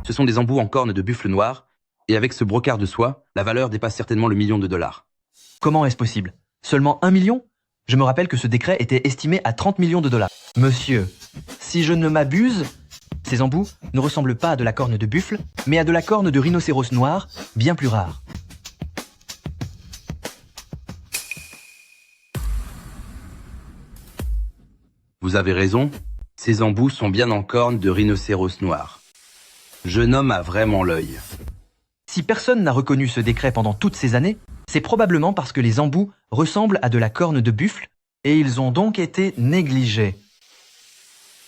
Ce sont des embouts en corne de buffle noir, et avec ce brocart de soie, la valeur dépasse certainement le million de dollars. Comment est-ce possible? Seulement 1 million? Je me rappelle que ce décret était estimé à 30 millions de dollars. Monsieur, si je ne m'abuse, ces embouts ne ressemblent pas à de la corne de buffle, mais à de la corne de rhinocéros noir, bien plus rare. Vous avez raison, ces embouts sont bien en corne de rhinocéros noir. Jeune homme a vraiment l'œil. Si personne n'a reconnu ce décret pendant toutes ces années, c'est probablement parce que les embouts ressemblent à de la corne de buffle et ils ont donc été négligés.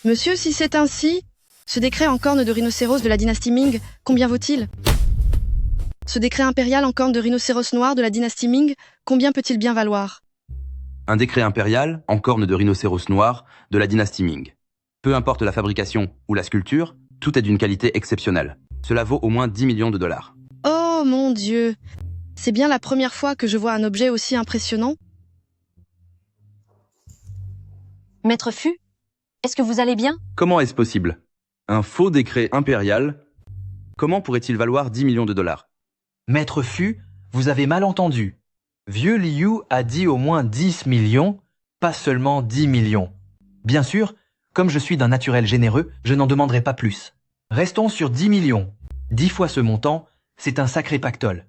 Monsieur, si c'est ainsi, ce décret en corne de rhinocéros de la dynastie Ming, combien vaut-il? Ce décret impérial en corne de rhinocéros noir de la dynastie Ming, combien peut-il bien valoir? Un décret impérial en corne de rhinocéros noir de la dynastie Ming. Peu importe la fabrication ou la sculpture, tout est d'une qualité exceptionnelle. Cela vaut au moins 10 millions de dollars. Oh mon Dieu! C'est bien la première fois que je vois un objet aussi impressionnant. Maître Fu, est-ce que vous allez bien? Comment est-ce possible? Un faux décret impérial, comment pourrait-il valoir 10 millions de dollars? Maître Fu, vous avez mal entendu. Vieux Liu a dit au moins 10 millions, pas seulement 10 millions. Bien sûr, comme je suis d'un naturel généreux, je n'en demanderai pas plus. Restons sur 10 millions. 10 fois ce montant, c'est un sacré pactole.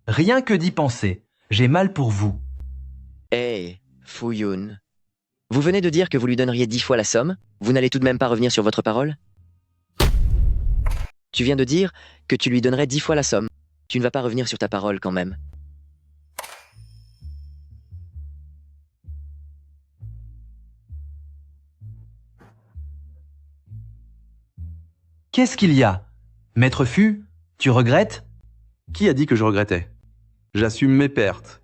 Rien que d'y penser, j'ai mal pour vous. Hé, Fuyun. Vous venez de dire que vous lui donneriez 10 fois la somme. Vous n'allez tout de même pas revenir sur votre parole? Tu viens de dire que tu lui donnerais 10 fois la somme. Tu ne vas pas revenir sur ta parole quand même. Qu'est-ce qu'il y a? Maître Fu, tu regrettes? Qui a dit que je regrettais? J'assume mes pertes.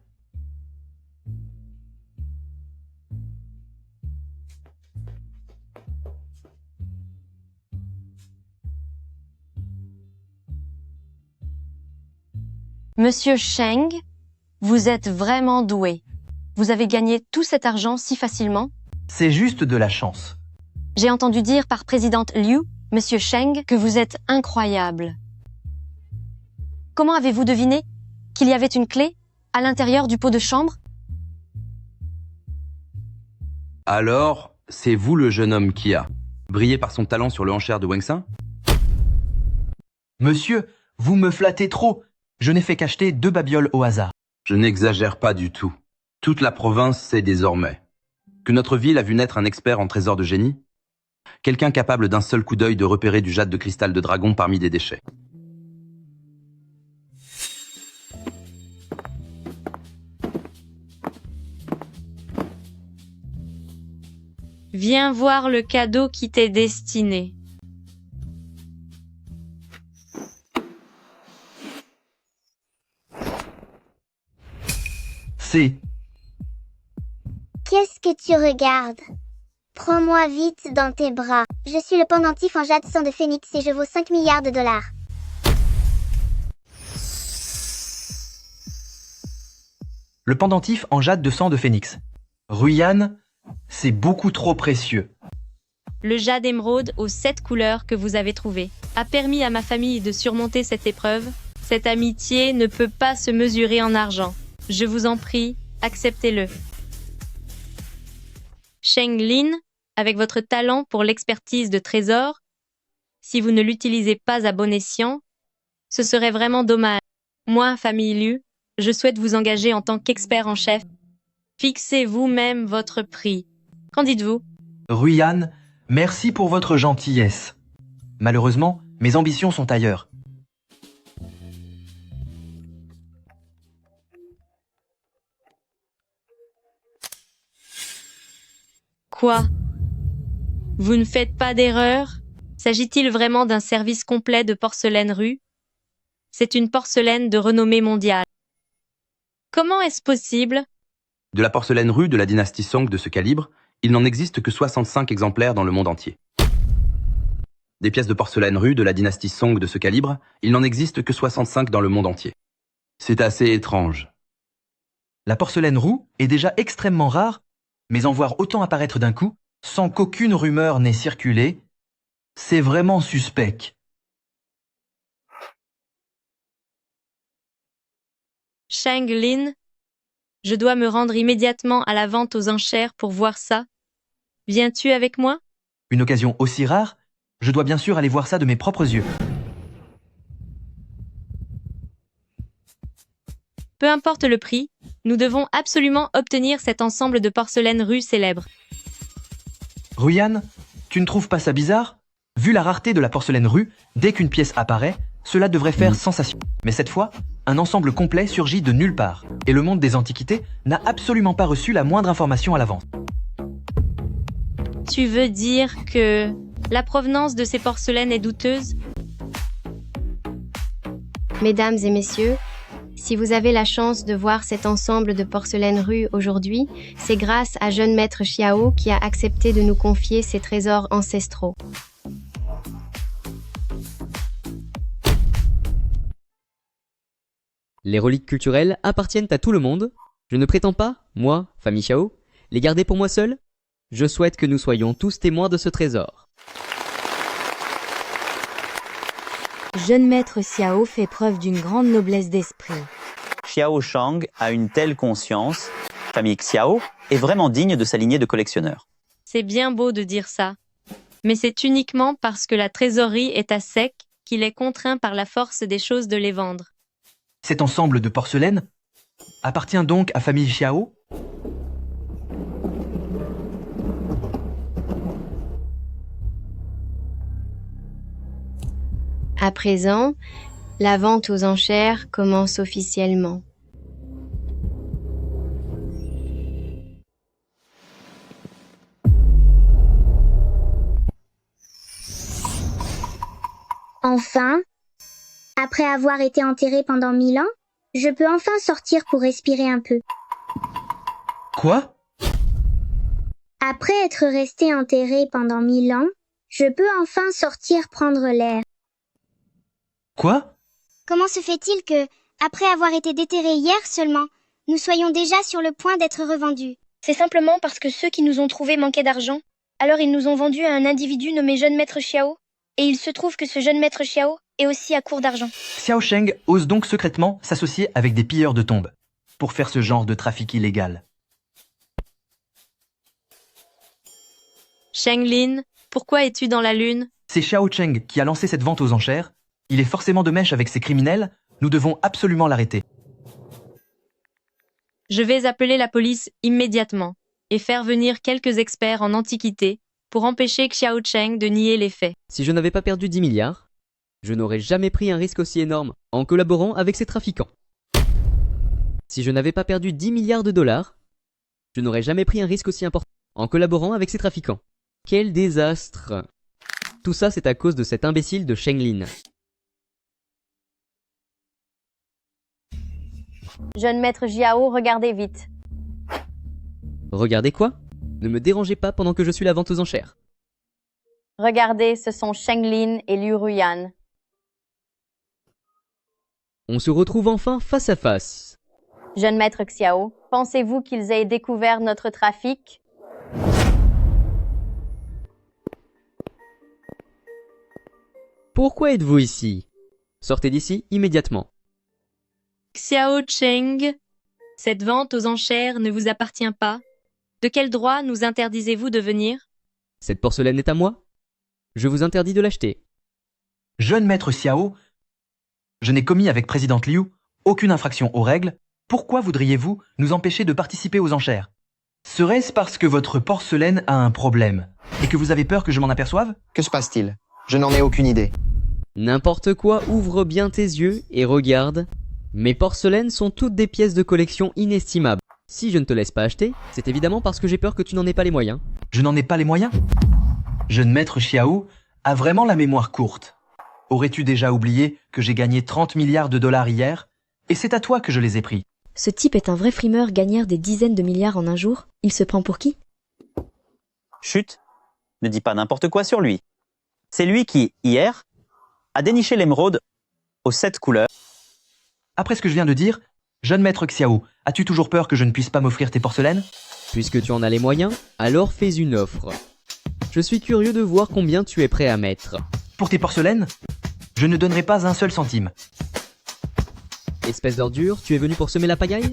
Monsieur Sheng, vous êtes vraiment doué. Vous avez gagné tout cet argent si facilement? C'est juste de la chance. J'ai entendu dire par présidente Liu, Monsieur Sheng, que vous êtes incroyable. Comment avez-vous deviné qu'il y avait une clé à l'intérieur du pot de chambre? Alors, c'est vous le jeune homme qui a brillé par son talent sur le hanchère de Wengsin? Monsieur, vous me flattez trop. Je n'ai fait qu'acheter 2 babioles au hasard. Je n'exagère pas du tout. Toute la province sait désormais que notre ville a vu naître un expert en trésors de génie. Quelqu'un capable d'un seul coup d'œil de repérer du jade de cristal de dragon parmi des déchets. Viens voir le cadeau qui t'est destiné. C'est... Qu'est-ce que tu regardes? Prends-moi vite dans tes bras. Je suis le pendentif en jade sang de phénix et je vaux 5 milliards de dollars. Le pendentif en jade de sang de phénix. Ruyan, c'est beaucoup trop précieux. Le jade émeraude aux 7 couleurs que vous avez trouvé a permis à ma famille de surmonter cette épreuve. Cette amitié ne peut pas se mesurer en argent. Je vous en prie, acceptez-le. Sheng Lin, avec votre talent pour l'expertise de trésors, si vous ne l'utilisez pas à bon escient, ce serait vraiment dommage. Moi, famille Liu, je souhaite vous engager en tant qu'expert en chef. Fixez vous-même votre prix. Qu'en dites-vous? Ruyan, merci pour votre gentillesse. Malheureusement, mes ambitions sont ailleurs. Quoi? Vous ne faites pas d'erreur? S'agit-il vraiment d'un service complet de porcelaine rue? C'est une porcelaine de renommée mondiale. Comment est-ce possible? De la porcelaine rue de la dynastie Song de ce calibre, il n'en existe que 65 exemplaires dans le monde entier. Des pièces de porcelaine rue de la dynastie Song de ce calibre, il n'en existe que 65 dans le monde entier. C'est assez étrange. La porcelaine roux est déjà extrêmement rare, mais en voir autant apparaître d'un coup, sans qu'aucune rumeur n'ait circulé, c'est vraiment suspect. Sheng Lin, je dois me rendre immédiatement à la vente aux enchères pour voir ça. Viens-tu avec moi? Une occasion aussi rare, je dois bien sûr aller voir ça de mes propres yeux. Peu importe le prix, nous devons absolument obtenir cet ensemble de porcelaine rue célèbre. Ruyan, tu ne trouves pas ça bizarre? Vu la rareté de la porcelaine rue, dès qu'une pièce apparaît, cela devrait faire sensation. Mais cette fois, un ensemble complet surgit de nulle part, et le monde des antiquités n'a absolument pas reçu la moindre information à l'avance. Tu veux dire que la provenance de ces porcelaines est douteuse? Mesdames et messieurs, si vous avez la chance de voir cet ensemble de porcelaine rue aujourd'hui, c'est grâce à jeune maître Xiao qui a accepté de nous confier ses trésors ancestraux. Les reliques culturelles appartiennent à tout le monde. Je ne prétends pas, moi, famille Xiao, les garder pour moi seul. Je souhaite que nous soyons tous témoins de ce trésor. Jeune maître Xiao fait preuve d'une grande noblesse d'esprit. Xiao Shang a une telle conscience. Famille Xiao est vraiment digne de sa lignée de collectionneurs. C'est bien beau de dire ça. Mais c'est uniquement parce que la trésorerie est à sec qu'il est contraint par la force des choses de les vendre. Cet ensemble de porcelaine appartient donc à famille Xiao? À présent, la vente aux enchères commence officiellement. Enfin, après avoir été enterré pendant 1000 ans, je peux enfin sortir pour respirer un peu. Quoi? Après être resté enterré pendant 1000 ans, je peux enfin sortir prendre l'air. Quoi? Comment se fait-il que, après avoir été déterrés hier seulement, nous soyons déjà sur le point d'être revendus? C'est simplement parce que ceux qui nous ont trouvés manquaient d'argent. Alors ils nous ont vendus à un individu nommé Jeune Maître Xiao. Et il se trouve que ce Jeune Maître Xiao est aussi à court d'argent. Xiao Cheng ose donc secrètement s'associer avec des pilleurs de tombes pour faire ce genre de trafic illégal. Sheng Lin, pourquoi es-tu dans la lune? C'est Xiao Cheng qui a lancé cette vente aux enchères. Il est forcément de mèche avec ces criminels. Nous devons absolument l'arrêter. Je vais appeler la police immédiatement et faire venir quelques experts en antiquité pour empêcher Xiao Cheng de nier les faits. Si je n'avais pas perdu 10 milliards, je n'aurais jamais pris un risque aussi énorme en collaborant avec ces trafiquants. Si je n'avais pas perdu 10 milliards de dollars, je n'aurais jamais pris un risque aussi important en collaborant avec ces trafiquants. Quel désastre! Tout ça, c'est à cause de cet imbécile de Sheng Lin. Jeune Maître Xiao, regardez vite. Regardez quoi? Ne me dérangez pas pendant que je suis la vente aux enchères. Regardez, ce sont Sheng Lin et Liu Ruyan. On se retrouve enfin face à face. Jeune Maître Xiao, pensez-vous qu'ils aient découvert notre trafic? Pourquoi êtes-vous ici? Sortez d'ici immédiatement. Xiao Cheng, cette vente aux enchères ne vous appartient pas. De quel droit nous interdisez-vous de venir? Cette porcelaine est à moi. Je vous interdis de l'acheter. Jeune Maître Xiao, je n'ai commis avec Présidente Liu aucune infraction aux règles. Pourquoi voudriez-vous nous empêcher de participer aux enchères? Serait-ce parce que votre porcelaine a un problème et que vous avez peur que je m'en aperçoive? Que se passe-t-il? Je n'en ai aucune idée. N'importe quoi, ouvre bien tes yeux et regarde. Mes porcelaines sont toutes des pièces de collection inestimables. Si je ne te laisse pas acheter, c'est évidemment parce que j'ai peur que tu n'en aies pas les moyens. Je n'en ai pas les moyens? Jeune Maître Xiao a vraiment la mémoire courte. Aurais-tu déjà oublié que j'ai gagné 30 milliards de dollars hier? Et c'est à toi que je les ai pris. Ce type est un vrai frimeur gagnant des dizaines de milliards en un jour. Il se prend pour qui? Chut, ne dis pas n'importe quoi sur lui. C'est lui qui, hier, a déniché l'émeraude aux 7 couleurs. Après ce que je viens de dire, jeune Maître Xiao, as-tu toujours peur que je ne puisse pas m'offrir tes porcelaines? Puisque tu en as les moyens, alors fais une offre. Je suis curieux de voir combien tu es prêt à mettre. Pour tes porcelaines, je ne donnerai pas un seul centime. Espèce d'ordure, tu es venu pour semer la pagaille?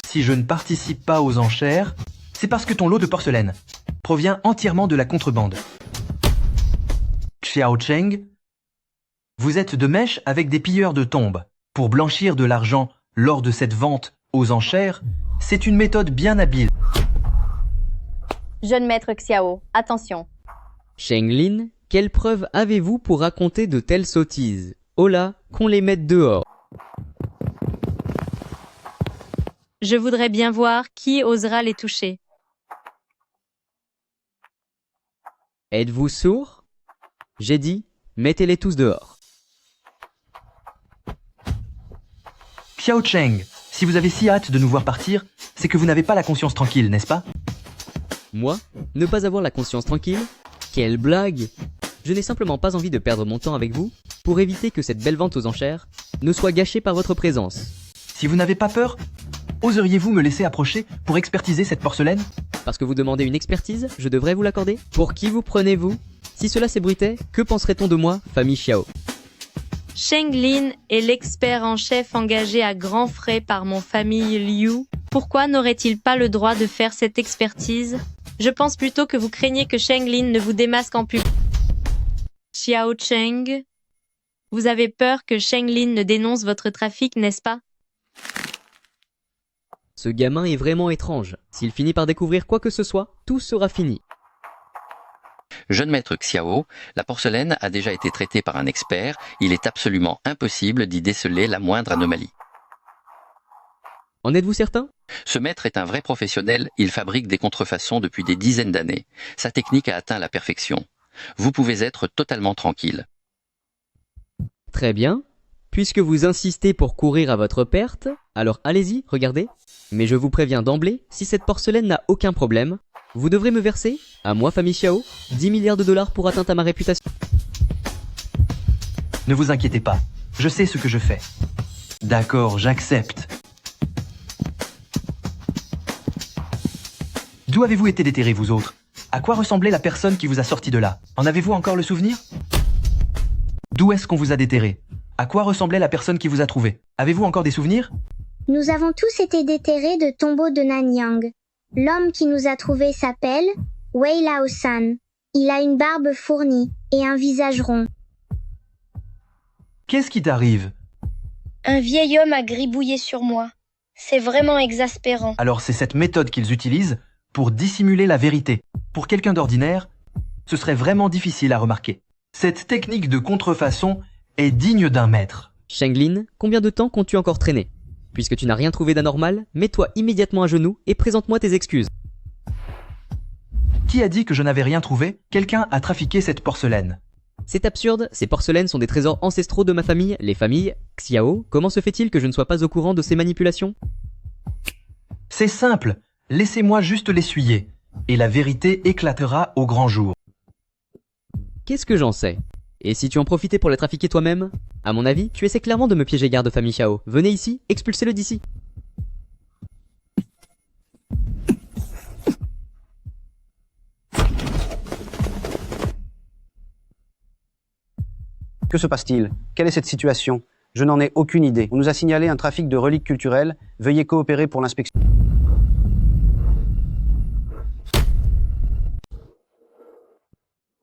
Si je ne participe pas aux enchères, c'est parce que ton lot de porcelaine provient entièrement de la contrebande. Xiao Cheng, vous êtes de mèche avec des pilleurs de tombes. Pour blanchir de l'argent lors de cette vente aux enchères, c'est une méthode bien habile. Jeune Maître Xiao, attention. Sheng Lin, quelle preuve avez-vous pour raconter de telles sottises? Oh là, qu'on les mette dehors. Je voudrais bien voir qui osera les toucher. Êtes-vous sourd? J'ai dit, mettez-les tous dehors. Xiao Cheng, si vous avez si hâte de nous voir partir, c'est que vous n'avez pas la conscience tranquille, n'est-ce pas? Moi, ne pas avoir la conscience tranquille? Quelle blague! Je n'ai simplement pas envie de perdre mon temps avec vous pour éviter que cette belle vente aux enchères ne soit gâchée par votre présence. Si vous n'avez pas peur, oseriez-vous me laisser approcher pour expertiser cette porcelaine? Parce que vous demandez une expertise, je devrais vous l'accorder? Pour qui vous prenez-vous? Si cela s'ébruitait, que penserait-on de moi, famille Xiao? Sheng Lin est l'expert en chef engagé à grands frais par mon famille Liu. Pourquoi n'aurait-il pas le droit de faire cette expertise? Je pense plutôt que vous craignez que Sheng Lin ne vous démasque en public. Xiao Cheng, Vous avez peur que Sheng Lin ne dénonce votre trafic, n'est-ce pas? Ce gamin est vraiment étrange. S'il finit par découvrir quoi que ce soit, tout sera fini. Jeune maître Xiao, la porcelaine a déjà été traitée par un expert. Il est absolument impossible d'y déceler la moindre anomalie. En êtes-vous certain? Ce maître est un vrai professionnel. Il fabrique des contrefaçons depuis des dizaines d'années. Sa technique a atteint la perfection. Vous pouvez être totalement tranquille. Très bien. Puisque vous insistez pour courir à votre perte, alors allez-y, regardez. Mais je vous préviens d'emblée, si cette porcelaine n'a aucun problème, vous devrez me verser, à moi famille Xiao, 10 milliards de dollars pour atteinte à ma réputation. Ne vous inquiétez pas, je sais ce que je fais. D'accord, j'accepte. D'où avez-vous été déterrés, vous autres? À quoi ressemblait la personne qui vous a sorti de là? En avez-vous encore le souvenir? D'où est-ce qu'on vous a déterré? À quoi ressemblait la personne qui vous a trouvé? Avez-vous encore des souvenirs? Nous avons tous été déterrés de tombeau de Nanyang. L'homme qui nous a trouvés s'appelle Wei Lao-san. Il a une barbe fournie et un visage rond. Qu'est-ce qui t'arrive? Un vieil homme a gribouillé sur moi. C'est vraiment exaspérant. Alors c'est cette méthode qu'ils utilisent pour dissimuler la vérité. Pour quelqu'un d'ordinaire, ce serait vraiment difficile à remarquer. Cette technique de contrefaçon est digne d'un maître. Sheng Lin, combien de temps comptes-tu encore traîner? Puisque tu n'as rien trouvé d'anormal, mets-toi immédiatement à genoux et présente-moi tes excuses. Qui a dit que je n'avais rien trouvé? Quelqu'un a trafiqué cette porcelaine. C'est absurde, ces porcelaines sont des trésors ancestraux de ma famille, les familles Xiao. Comment se fait-il que je ne sois pas au courant de ces manipulations? C'est simple, laissez-moi juste l'essuyer, et la vérité éclatera au grand jour. Qu'est-ce que j'en sais? Et si tu en profitais pour les trafiquer toi-même? À mon avis, tu essaies clairement de me piéger, garde famille Xiao. Venez ici, expulsez-le d'ici. Que se passe-t-il? Quelle est cette situation? Je n'en ai aucune idée. On nous a signalé un trafic de reliques culturelles. Veuillez coopérer pour l'inspection.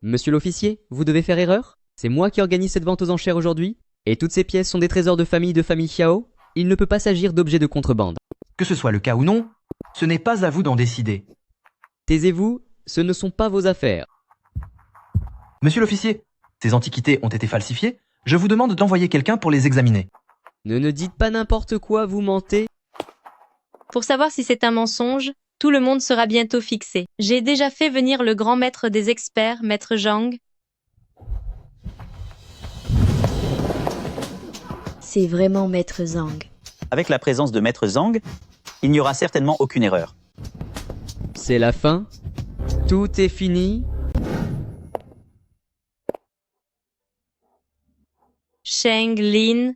Monsieur l'officier, vous devez faire erreur? C'est moi qui organise cette vente aux enchères aujourd'hui, et toutes ces pièces sont des trésors de famille Xiao. Il ne peut pas s'agir d'objets de contrebande. Que ce soit le cas ou non, ce n'est pas à vous d'en décider. Taisez-vous, ce ne sont pas vos affaires. Monsieur l'officier, ces antiquités ont été falsifiées. Je vous demande d'envoyer quelqu'un pour les examiner. Ne dites pas n'importe quoi, vous mentez. Pour savoir si c'est un mensonge, tout le monde sera bientôt fixé. J'ai déjà fait venir le grand maître des experts, maître Zhang. C'est vraiment maître Zhang. Avec la présence de maître Zhang, il n'y aura certainement aucune erreur. C'est la fin. Tout est fini. Sheng Lin,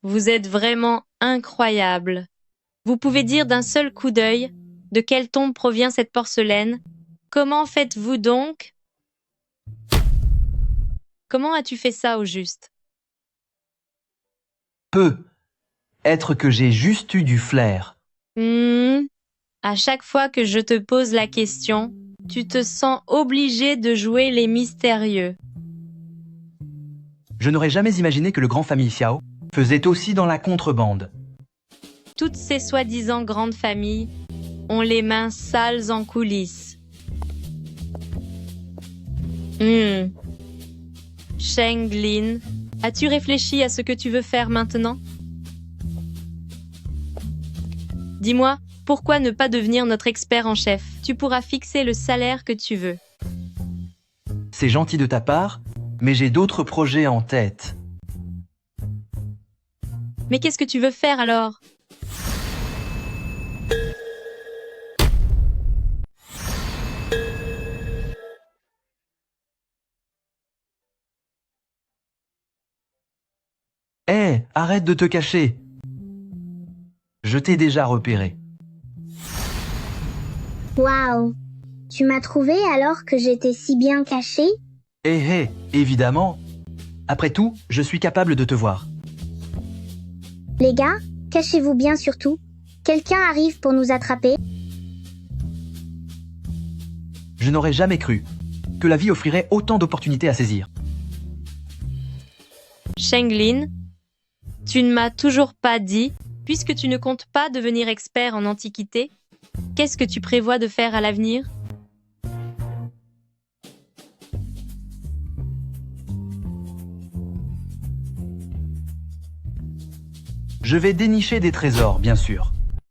vous êtes vraiment incroyable. Vous pouvez dire d'un seul coup d'œil de quelle tombe provient cette porcelaine? Comment faites-vous donc? Comment as-tu fait ça au juste? Peut être que j'ai juste eu du flair. À chaque fois que je te pose la question, tu te sens obligé de jouer les mystérieux. Je n'aurais jamais imaginé que le grand famille Xiao faisait aussi dans la contrebande. Toutes ces soi-disant grandes familles ont les mains sales en coulisses. Sheng Lin, as-tu réfléchi à ce que tu veux faire maintenant? Dis-moi, pourquoi ne pas devenir notre expert en chef? Tu pourras fixer le salaire que tu veux. C'est gentil de ta part, mais j'ai d'autres projets en tête. Mais qu'est-ce que tu veux faire alors? Hé, arrête de te cacher. Je t'ai déjà repéré. Waouh! Tu m'as trouvé alors que j'étais si bien caché? Évidemment. Après tout, je suis capable de te voir. Les gars, cachez-vous bien surtout. Quelqu'un arrive pour nous attraper. Je n'aurais jamais cru que la vie offrirait autant d'opportunités à saisir. Shenglin, tu ne m'as toujours pas dit, puisque tu ne comptes pas devenir expert en antiquité, qu'est-ce que tu prévois de faire à l'avenir? Je vais dénicher des trésors, bien sûr.